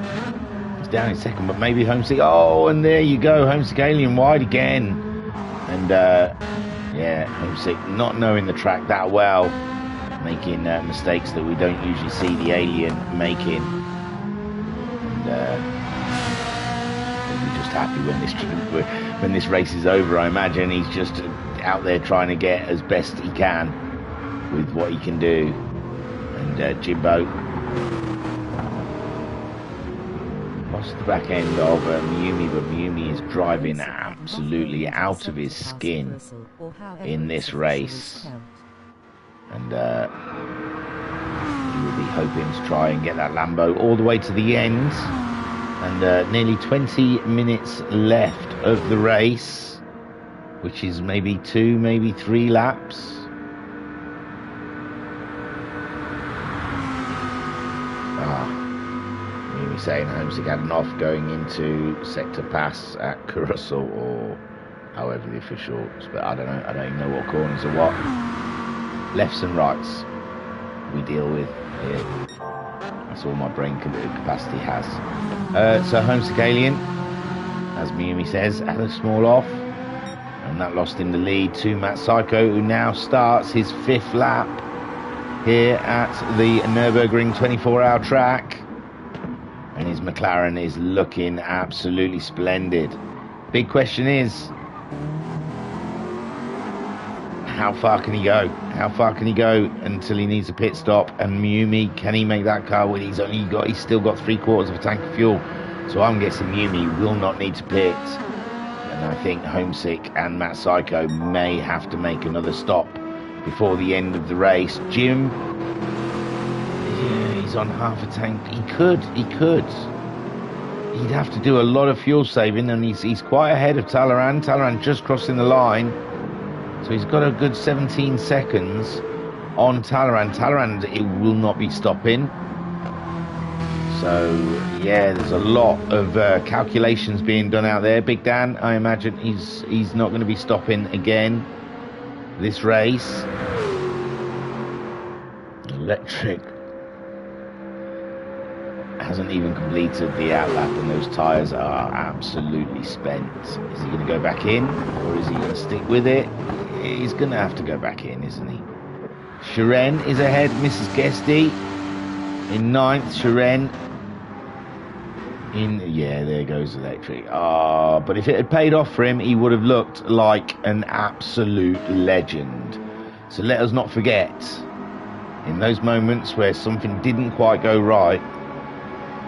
is down in 2nd, but maybe Homesick... Oh, and there you go, Homesick Alien wide again. And yeah, Homesick not knowing the track that well, making mistakes that we don't usually see the Alien making. And just happy when this race is over. I imagine he's just out there trying to get as best he can with what he can do. And Jimbo lost the back end of Miumi, but Miumi is driving absolutely out of his skin in this race, and he will be hoping to try and get that Lambo all the way to the end. And nearly 20 minutes left of the race, which is maybe 2, maybe 3 laps. Maybe saying Homesick had an off going into sector pass at Carussell, or however the officials, but I don't know. I don't even know what corners are what. Lefts and rights we deal with here. That's all my brain capacity has. So Homesick Alien, as Miumi says, had a small off, and that lost him the lead to Matt Psycho, who now starts his 5th lap here at the Nürburgring 24-hour track, and his McLaren is looking absolutely splendid. Big question is, how far can he go? How far can he go until he needs a pit stop? And Miumi, can he make that car when he's still got 3/4 of a tank of fuel? So I'm guessing Miumi will not need to pit. And I think Homesick and Matt Psycho may have to make another stop before the end of the race. Jim, yeah, he's on half a tank. He could. He'd have to do a lot of fuel saving, and he's quite ahead of Talleyrand. Talleyrand just crossing the line. So he's got a good 17 seconds on Talleyrand. Talleyrand, it will not be stopping. So, yeah, there's a lot of calculations being done out there. Big Dan, I imagine he's not going to be stopping again this race. Electric hasn't even completed the outlap, and those tyres are absolutely spent. Is he going to go back in, or is he going to stick with it? He's going to have to go back in, isn't he? Shiren is ahead, Mrs. Guesty in 9th. Shiren in, yeah, there goes Electric. But if it had paid off for him, he would have looked like an absolute legend. So let us not forget, in those moments where something didn't quite go right,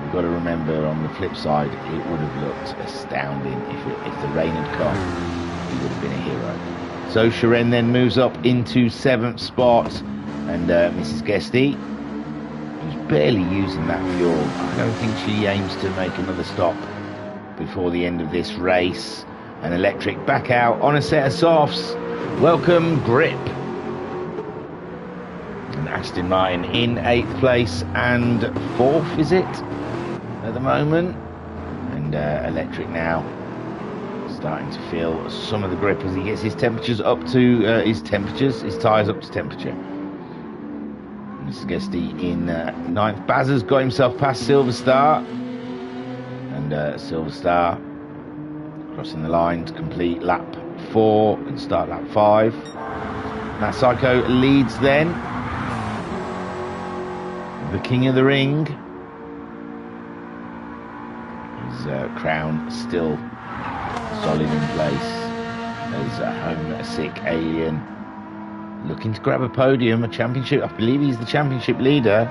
we've got to remember on the flip side, it would have looked astounding if the rain had come. He would have been a hero. So Shiren then moves up into 7th spot, and Mrs. Guesty, who's barely using that fuel, I don't think she aims to make another stop before the end of this race. And Electric back out on a set of softs. Welcome grip. And Aston Martin in 8th place and 4th, is it, at the moment? And Electric now starting to feel some of the grip as he gets his temperatures up to his tyres up to temperature. Mr. Guesty in 9th. Bazza's got himself past Silver Star, and Silver Star crossing the line to complete lap 4 and start lap 5. Matt Psycho leads then. The King of the Ring. His crown still solid in place as a homesick alien looking to grab a podium, a championship. I believe he's the championship leader,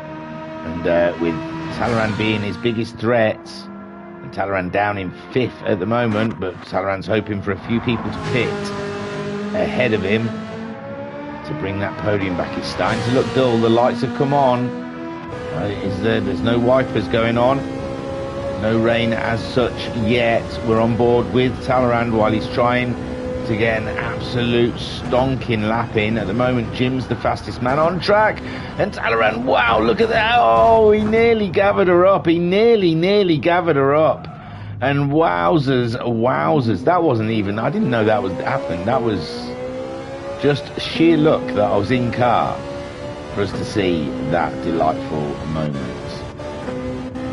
and with Talleyrand being his biggest threat, and Talleyrand down in 5th at the moment, but Talleyrand's hoping for a few people to pit ahead of him to bring that podium back. It's starting to look dull. The lights have come on. There's no wipers going on. No rain as such yet. We're on board with Talleyrand while he's trying to get an absolute stonking lap in. At the moment, Jim's the fastest man on track. And Talleyrand, wow, look at that. Oh, he nearly gathered her up. He nearly gathered her up. And wowzers. That wasn't even, I didn't know that was happening. That was just sheer luck that I was in car for us to see that delightful moment.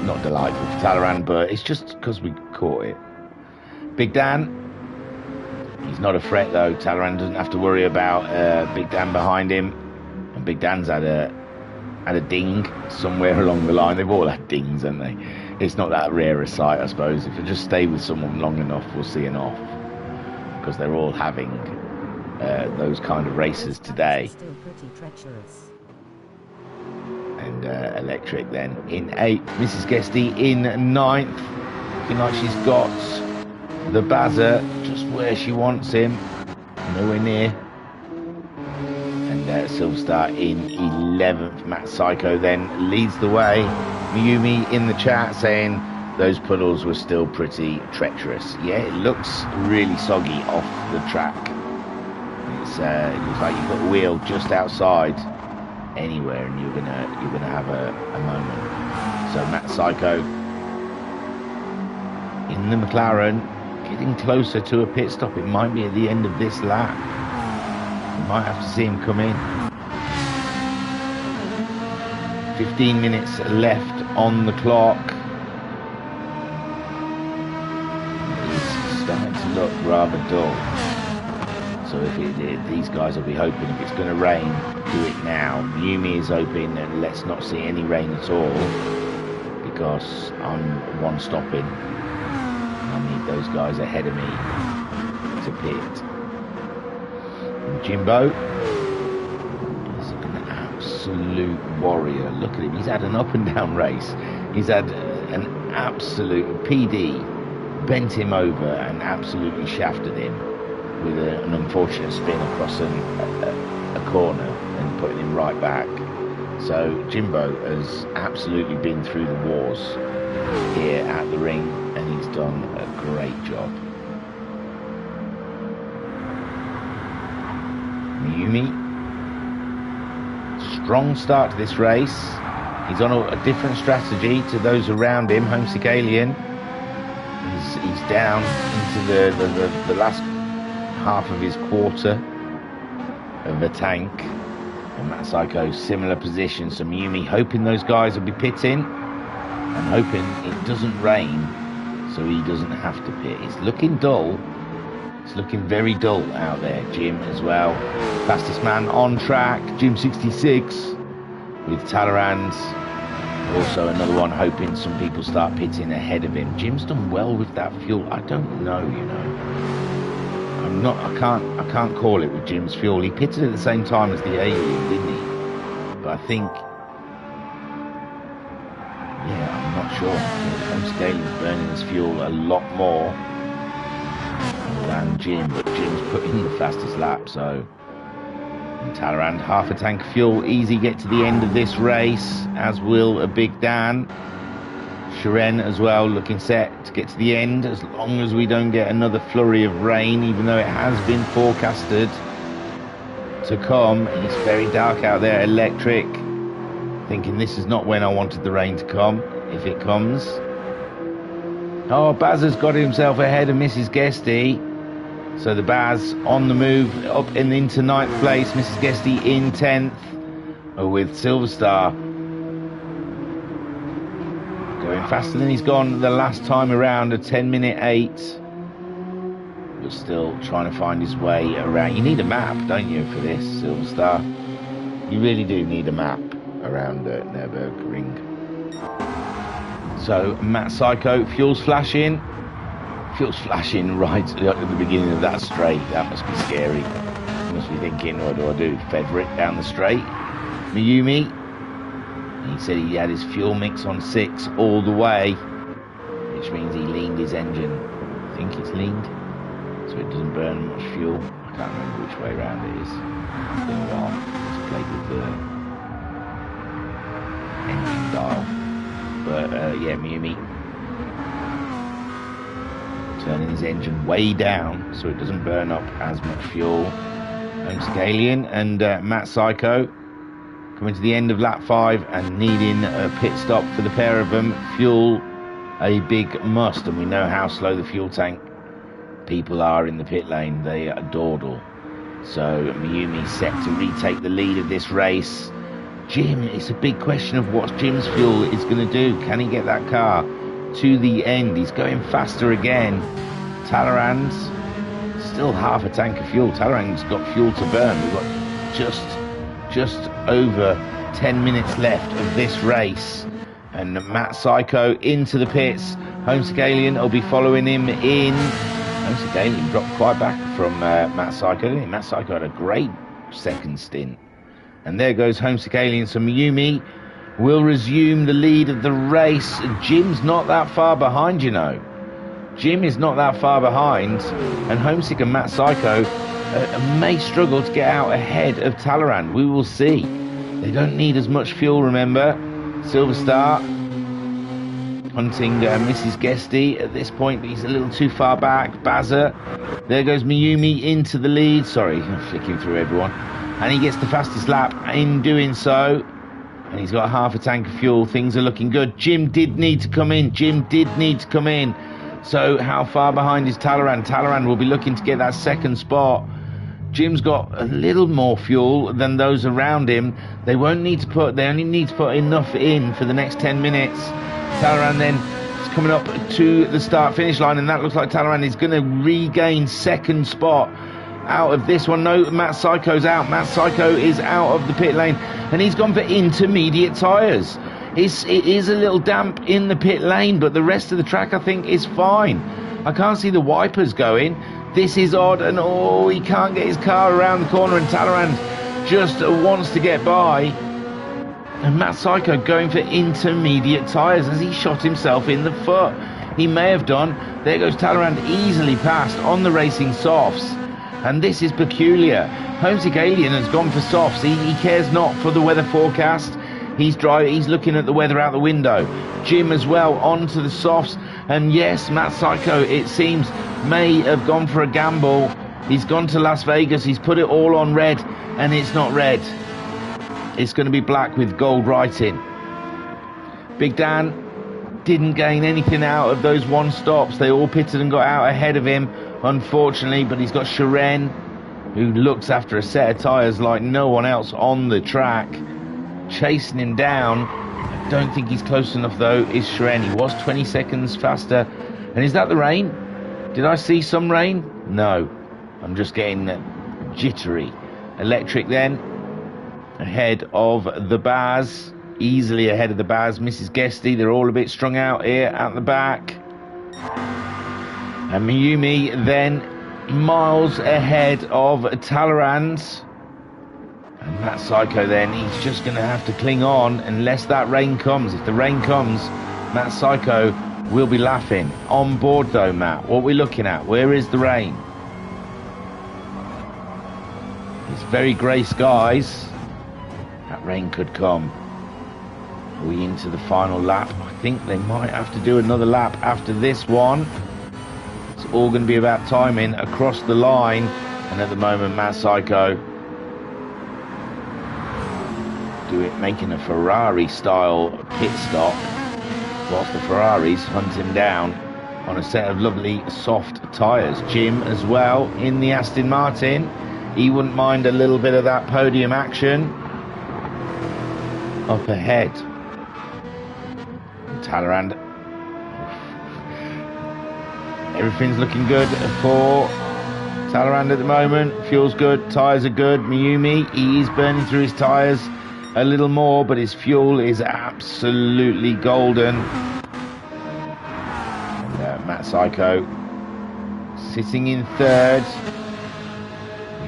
Not delightful for Talleyrand, but it's just because we caught it. Big Dan, he's not a threat though. Talleyrand doesn't have to worry about Big Dan behind him, and Big Dan's had a ding somewhere along the line. They've all had dings, haven't they? It's not that rare a sight, I suppose. If we just stay with someone long enough, we'll see an off, because they're all having those kind of races today. Still pretty treacherous. And Electric then in 8th. Mrs. Guesty in 9th. Looking like she's got the Bazza just where she wants him. Nowhere near. And Silver Star in 11th. Matt Psycho then leads the way. Miyumi in the chat saying those puddles were still pretty treacherous. Yeah, it looks really soggy off the track. It looks like you've got a wheel just outside anywhere, and you're gonna have a moment. So Matt Psycho in the McLaren, getting closer to a pit stop. It might be at the end of this lap. You might have to see him come in. 15 minutes left on the clock. It's starting to look rather dull. So if these guys will be hoping, if it's going to rain, do it now. Yumi is hoping that let's not see any rain at all, because I'm one stopping. I need those guys ahead of me to pit. And Jimbo is an absolute warrior. Look at him. He's had an up and down race. He's had an absolute PD bent him over and absolutely shafted him with an unfortunate spin across a corner and putting him right back. So Jimbo has absolutely been through the wars here at the ring, and he's done a great job. Miyumi, strong start to this race. He's on a different strategy to those around him. Homesick Alien, he's down into the last half of his quarter of the tank, and Matt Psycho similar position. So Miyumi hoping those guys will be pitting. and hoping it doesn't rain so he doesn't have to pit. It's looking dull. It's looking very dull out there. Jim as well. Fastest man on track, Jim 66 with Talleyrand. Also another one hoping some people start pitting ahead of him. Jim's done well with that fuel. I don't know, you know. I can't call it with Jim's fuel. He pitted at the same time as the Alien, didn't he? But I think, yeah, I'm not sure. Homescaling's burning his fuel a lot more than Jim, but Jim's put in the fastest lap, so. And Talleyrand, half a tank of fuel, easy get to the end of this race, as will a Big Dan. Shiren as well, looking set to get to the end, as long as we don't get another flurry of rain, even though it has been forecasted to come. And it's very dark out there. Electric, thinking this is not when I wanted the rain to come, if it comes. Oh, Baz has got himself ahead of Mrs. Guesty. So the Baz on the move up and into 9th place. Mrs. Guesty in 10th with Silver Star. Going faster than he's gone the last time around, a 10-minute 8. But still trying to find his way around. You need a map, don't you, for this, Silver Star? You really do need a map around Nürburgring. So Matt Psycho, fuel's flashing. Fuel's flashing right at the beginning of that straight. That must be scary. You must be thinking, what do I do? Feather it down the straight? Miyumi, he said he had his fuel mix on 6 all the way, which means he leaned his engine. I think it's leaned, so it doesn't burn much fuel. I can't remember which way around it is. It's been a while. It's played with the engine dial. But yeah, Miyumi turning his engine way down so it doesn't burn up as much fuel. Homescalian and Matt Psycho coming to the end of lap 5 and needing a pit stop for the pair of them. Fuel a big must, and we know how slow the fuel tank people are in the pit lane. They are dawdle. So Miyumi set to retake the lead of this race. Jim, it's a big question of what Jim's fuel is going to do. Can he get that car to the end? He's going faster again. Talleyrand's still half a tank of fuel. Talleyrand's got fuel to burn. We've got just over 10 minutes left of this race. And Matt Psycho into the pits. Homescalian will be following him in. Homescalian dropped quite back from Matt Psycho, didn't he? Matt Psycho had a great second stint. And there goes Homescalian. So Miyumi will resume the lead of the race. Jim's not that far behind, you know. Jim is not that far behind. And Homesick and Matt Psycho may struggle to get out ahead of Talleyrand. We will see. They don't need as much fuel, remember. Silver Star hunting Mrs. Guesty at this point, but he's a little too far back. Bazza. There goes Miyumi into the lead. Sorry, I'm flicking through everyone. And he gets the fastest lap in doing so. And he's got half a tank of fuel. Things are looking good. Jim did need to come in. So how far behind is Talleyrand? Talleyrand will be looking to get that second spot. Jim's got a little more fuel than those around him. They only need to put enough in for the next 10 minutes. Talleyrand then is coming up to the start finish line, and that looks like Talleyrand is going to regain second spot out of this one. No, Matt Psycho's out. Matt Psycho is out of the pit lane, and he's gone for intermediate tyres. It is a little damp in the pit lane, but the rest of the track I think is fine. I can't see the wipers going. This is odd, and oh, he can't get his car around the corner, and Talleyrand just wants to get by. And Matt Psycho going for intermediate tyres as he shot himself in the foot. He may have done. There goes Talleyrand, easily passed on the racing softs. And this is peculiar. Homesick Alien has gone for softs. He cares not for the weather forecast. He's looking at the weather out the window. Jim as well onto the softs. And yes, Matt Psycho, it seems, may have gone for a gamble. He's gone to Las Vegas. He's put it all on red, and it's not red. It's going to be black with gold writing. Big Dan didn't gain anything out of those one stops. They all pitted and got out ahead of him, unfortunately, but he's got Shiren, who looks after a set of tyres like no one else on the track, chasing him down. don't think he's close enough though, is Shiren. He was 20 seconds faster. And is that the rain? Did I see some rain? No. I'm just getting jittery. Electric then, ahead of the Baz. Easily ahead of the Baz. Mrs. Guesty, they're all a bit strung out here at the back. And Mayumi then miles ahead of Talleyrand. And Matt Psycho then, he's just going to have to cling on unless that rain comes. If the rain comes, Matt Psycho will be laughing. On board though, Matt, what are we looking at? Where is the rain? It's very grey skies. That rain could come. Are we into the final lap? I think they might have to do another lap after this one. It's all going to be about timing across the line. And at the moment, Matt Psycho making a Ferrari style pit stop whilst the Ferraris hunt him down on a set of lovely soft tyres. Jim as well in the Aston Martin. He wouldn't mind a little bit of that podium action. Up ahead, Talleyrand. Everything's looking good for Talleyrand at the moment. Fuel's good, tyres are good. Mayumi, he's burning through his tyres a little more, but his fuel is absolutely golden. And Matt Psycho sitting in third.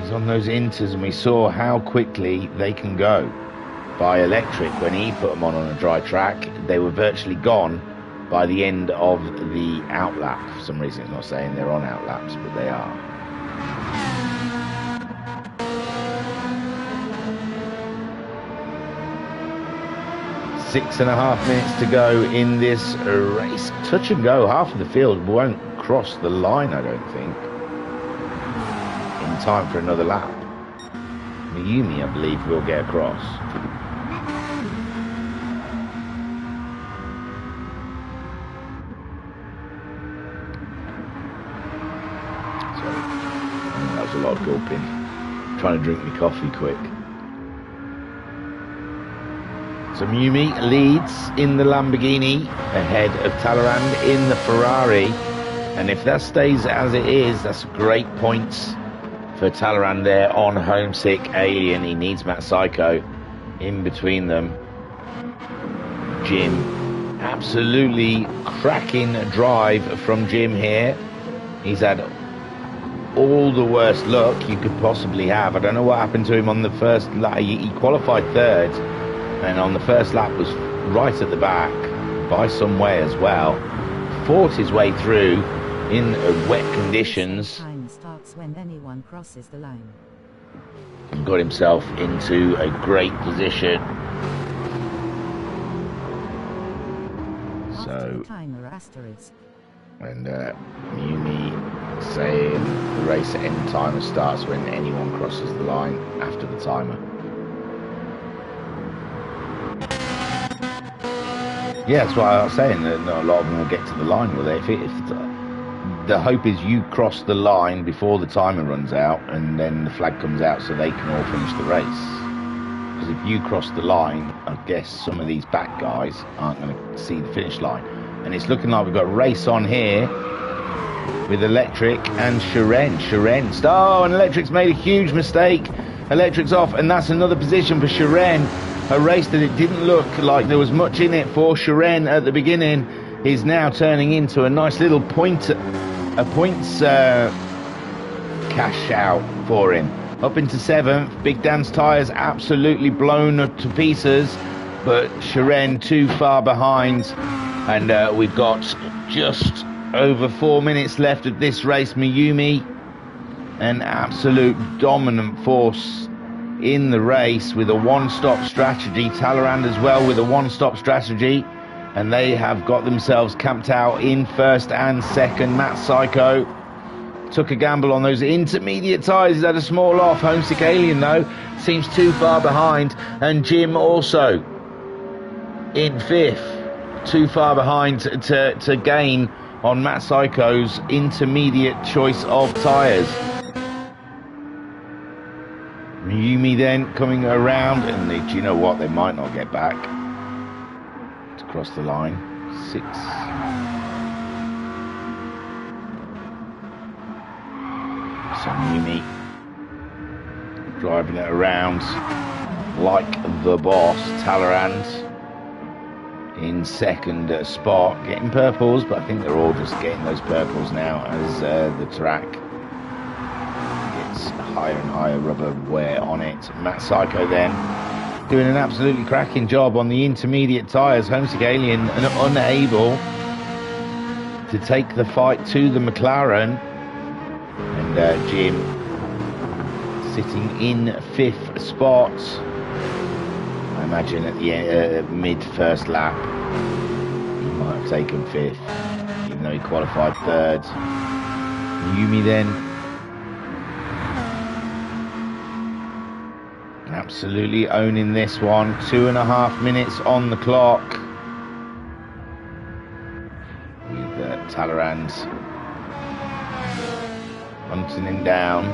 He's on those inters, and we saw how quickly they can go. By Electric, when he put them on a dry track, they were virtually gone by the end of the outlap. For some reason it's not saying they're on outlaps, but they are. 6.5 minutes to go in this race. Touch and go. Half of the field won't cross the line, I don't think, in time for another lap. Mayumi, I believe, will get across. Sorry, that was a lot of gulping. Trying to drink my coffee quick. So Mayumi leads in the Lamborghini ahead of Talleyrand in the Ferrari. And if that stays as it is, that's great points for Talleyrand there on Homesick Alien. He needs Matt Psycho in between them. Jim, absolutely cracking drive from Jim here. He's had all the worst luck you could possibly have. I don't know what happened to him on the first lap. He qualified third, and on the first lap was right at the back by some way as well. Fought his way through in wet conditions. Time starts when anyone crosses the line. And got himself into a great position. So, timer asterisk. and Mayumi saying the race end timer starts when anyone crosses the line after the timer. Yeah, that's why I was saying that a lot of them will get to the line with it. If the hope is you cross the line before the timer runs out, and then the flag comes out so they can all finish the race. Because if you cross the line, I guess some of these back guys aren't going to see the finish line. And it's looking like we've got a race on here with Electric and Shiren. Oh, and Electric's made a huge mistake. Electric's off, and that's another position for Shiren. A race that it didn't look like there was much in it for Shiren at the beginning is now turning into a nice little points cash out for him. Up into 7th, Big Dan's tyres absolutely blown to pieces, but Shiren too far behind, and we've got just over 4 minutes left of this race. Mayumi, an absolute dominant force in the race with a one-stop strategy. Talleyrand as well with a one-stop strategy, and they have got themselves camped out in first and second. Matt Psycho took a gamble on those intermediate tyres. He's had a small off. Homesick Alien though seems too far behind, and Jim also in 5th, too far behind to gain on Matt Psycho's intermediate choice of tyres. Mayumi then coming around, and do you know what? They might not get back. across the line. 6. So Mimi driving it around like the boss. Talleyrand in second spot, getting purples, but I think they're all just getting those purples now as the track gets higher and higher rubber wear on it. Matt Psycho then doing an absolutely cracking job on the intermediate tyres. Homesick Alien unable to take the fight to the McLaren, and Jim sitting in 5th spot. I imagine at the mid first lap he might have taken 5th, even though he qualified 3rd. Yumi then absolutely owning this one. 2.5 minutes on the clock with Talleyrand hunting him down.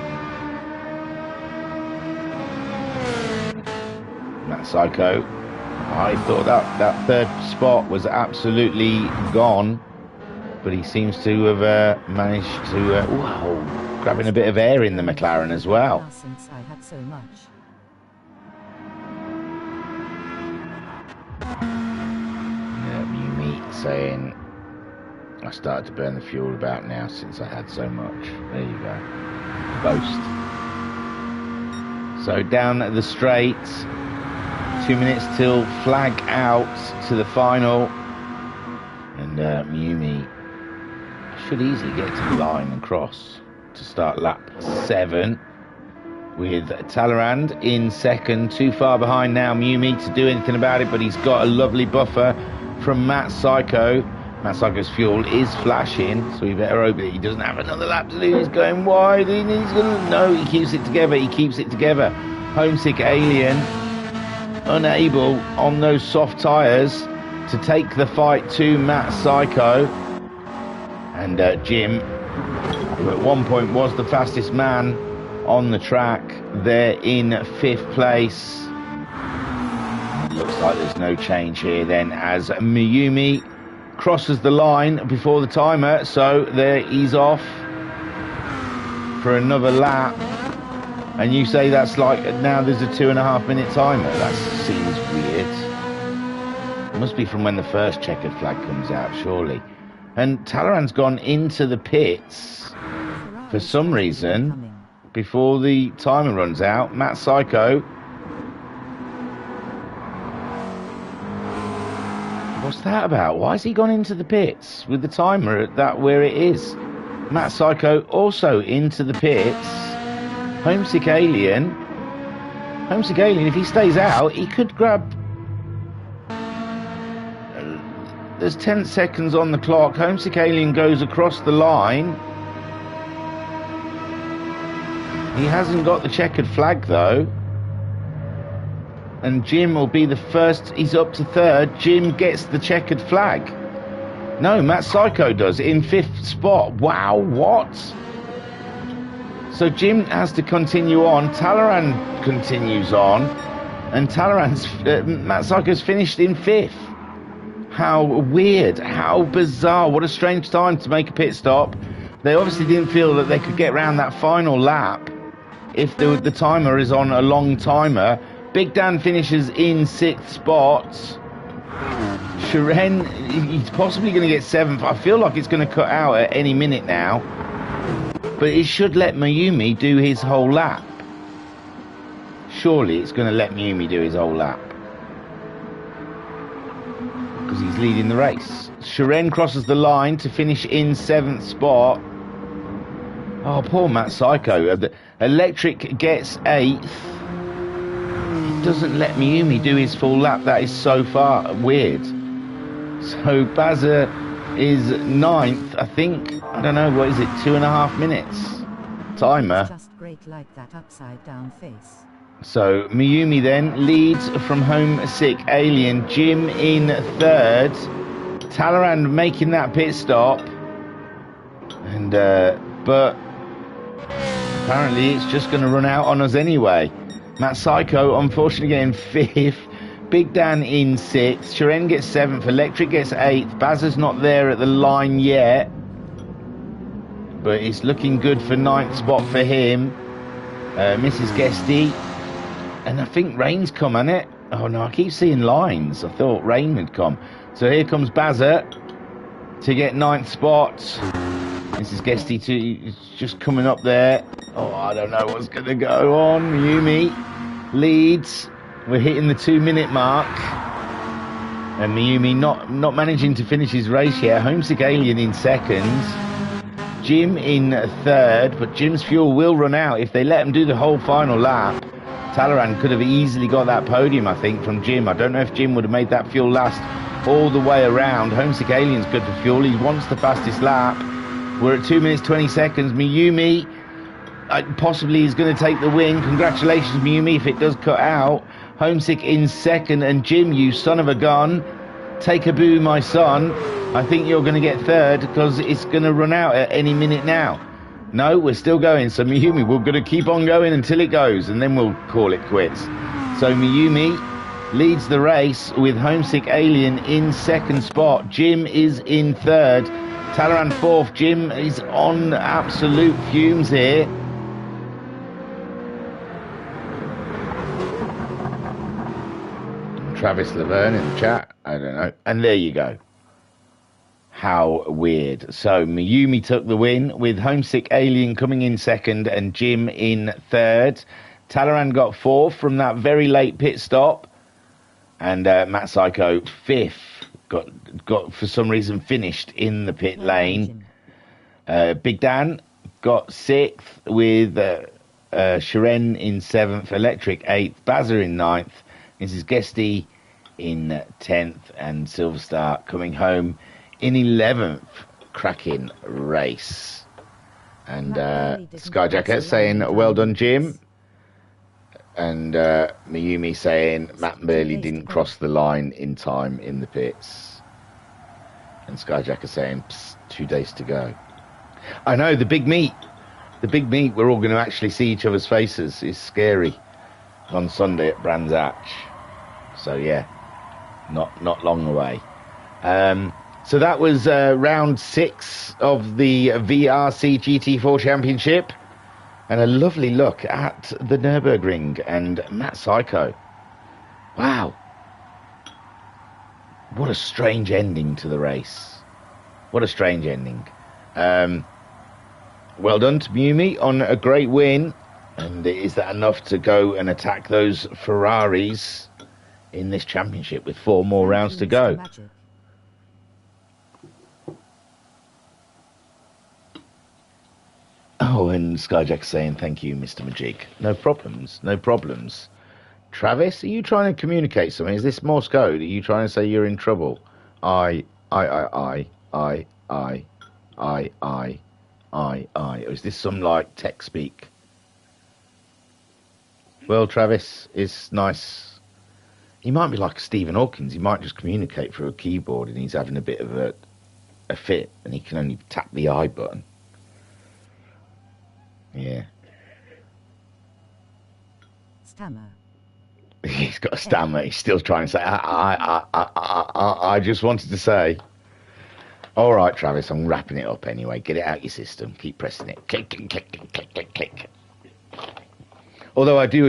Matt Psycho, I thought that 3rd spot was absolutely gone, but he seems to have managed to grabbing a bit of air in the McLaren as well. Since I had so much. Yumi saying, I started to burn the fuel about now since I had so much. There you go. Boast. So down the straight, 2 minutes till flag out to the final, and Yumi should easily get to the line and cross to start lap 7, with Talleyrand in second. Too far behind now Yumi to do anything about it, but he's got a lovely buffer from Matt Psycho. Matt Psycho's fuel is flashing, so we better hope that he doesn't have another lap to do. He's going wide, he's gonna... No, he keeps it together, Homesick Alien unable on those soft tyres to take the fight to Matt Psycho, and Jim, who at one point was the fastest man on the track, they're in 5th place. It looks like there's no change here then, as Miyumi crosses the line before the timer, so there he's off for another lap. And you say that's like, now there's a 2.5 minute timer. That seems weird. It must be from when the first checkered flag comes out, surely. And Talleyrand's gone into the pits for some reason before the timer runs out. Matt Psycho, what's that about? Why has he gone into the pits with the timer at that where it is? Matt Psycho also into the pits. Homesick Alien, if he stays out, he could grab... There's 10 seconds on the clock. Homesick Alien goes across the line. He hasn't got the checkered flag, though. And Jim will be the first. He's up to 3rd. Jim gets the checkered flag. No, Matt Psycho does, in 5th spot. Wow, what? So Jim has to continue on. Talleyrand continues on, and Matt Psycho's finished in 5th. How weird, how bizarre. What a strange time to make a pit stop. They obviously didn't feel that they could get around that final lap if the timer is on a long timer. Big Dan finishes in 6th spot. Shiren, he's possibly going to get 7th. I feel like it's going to cut out at any minute now. But it should let Mayumi do his whole lap. Surely it's going to let Mayumi do his whole lap, because he's leading the race. Shiren crosses the line to finish in 7th spot. Oh, poor Matt Psycho. Electric gets 8th. It doesn't let Mayumi do his full lap. That is so far weird. So Baza is 9th, I think. I don't know, what is it, 2.5 minutes timer. Just great like that upside down face. So Miyumi then leads from Homesick Alien. Jim in 3rd. Talleyrand making that pit stop, and but apparently it's just going to run out on us anyway. Matt Psycho unfortunately getting 5th. Big Dan in 6th. Shiren gets 7th. Electric gets 8th. Bazza's not there at the line yet, but it's looking good for 9th spot for him. Mrs. Guesty. And I think rain's come, hasn't it? Oh no, I keep seeing lines. I thought rain had come. So here comes Bazza to get 9th spot. Mrs. Guesty is just coming up there. Oh, I don't know what's going to go on. Mayumi leads. We're hitting the 2-minute mark. And Mayumi not managing to finish his race yet. Homesick Alien in 2nd. Jim in 3rd. But Jim's fuel will run out if they let him do the whole final lap. Talaran could have easily got that podium, I think, from Jim. I don't know if Jim would have made that fuel last all the way around. Homesick Alien's good for fuel. He wants the fastest lap. We're at 2 minutes 20 seconds. Mayumi possibly is going to take the win. Congratulations, Mayumi, if it does cut out. Homesick in 2nd. And Jim, you son of a gun, take a boo, my son. I think you're going to get 3rd because it's going to run out at any minute now. No, we're still going. So Mayumi, we're going to keep on going until it goes, and then we'll call it quits. So Mayumi leads the race with Homesick Alien in 2nd spot. Jim is in 3rd. Talaran 4th. Jim is on absolute fumes here. Travis Laverne in the chat. I don't know. And there you go. How weird. So Mayumi took the win with Homesick Alien coming in 2nd and Jim in 3rd. Talaran got 4th from that very late pit stop. And Matt Psycho 5th. Got for some reason finished in the pit lane. Big Dan got 6th with Shiren in 7th. Electric 8th. Bazza in 9th. Mrs. Guesty in 10th. And Silverstar coming home in 11th. Cracking race. And Skyjacker saying, well done, Jim. And Mayumi saying, Matt Burley didn't cross the line in time in the pits. And Skyjacker saying, 2 days to go. I know, the big meet. The big meet, we're all going to actually see each other's faces. Is scary. On Sunday at Brands Hatch. So, yeah, not long away. So that was round 6 of the VRC GT4 Championship. And a lovely look at the Nürburgring and Matt Psycho. Wow. What a strange ending to the race. What a strange ending. Well done to Mayumi on a great win. And is that enough to go and attack those Ferraris in this championship with 4 more rounds to go? Oh, and Skyjack saying, thank you, Mr. Majik. No problems, no problems. Travis, are you trying to communicate something? Is this Morse code? Are you trying to say you're in trouble? I. Or is this some, like, tech speak? Well, Travis, it's nice. He might be like Stephen Hawkins. He might just communicate through a keyboard and he's having a bit of a fit and he can only tap the I button. Yeah. Stammer. He's got a stammer. He's still trying to say, I just wanted to say. All right, Travis, I'm wrapping it up anyway. Get it out your system. Keep pressing it. Click, click, click, click, click, click, click. Although I do,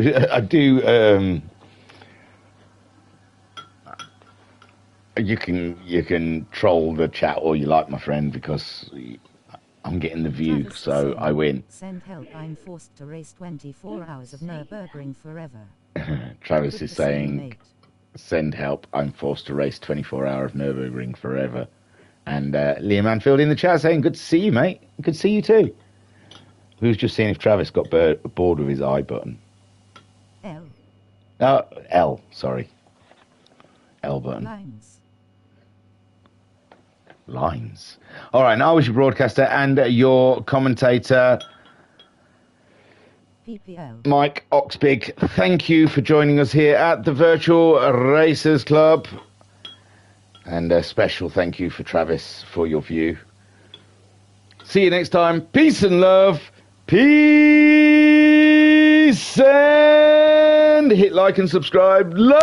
you can troll the chat all you like, my friend, because I'm getting the view, Travis so I win. Send help, I'm forced to race 24 hours of Nürburgring forever. Travis is saying, send help, I'm forced to race 24 hours of Nürburgring forever. And Liam Anfield in the chat saying, good to see you, mate. Good to see you too. We was just seeing if Travis got bored with his I button. L. L, sorry. L button. Lines. All right, now I was your broadcaster and your commentator, PPL. Mike Oxbig. Thank you for joining us here at the Virtual Racers Club. And a special thank you for Travis for your view. See you next time. Peace and love. Peace and and hit like and subscribe. Love!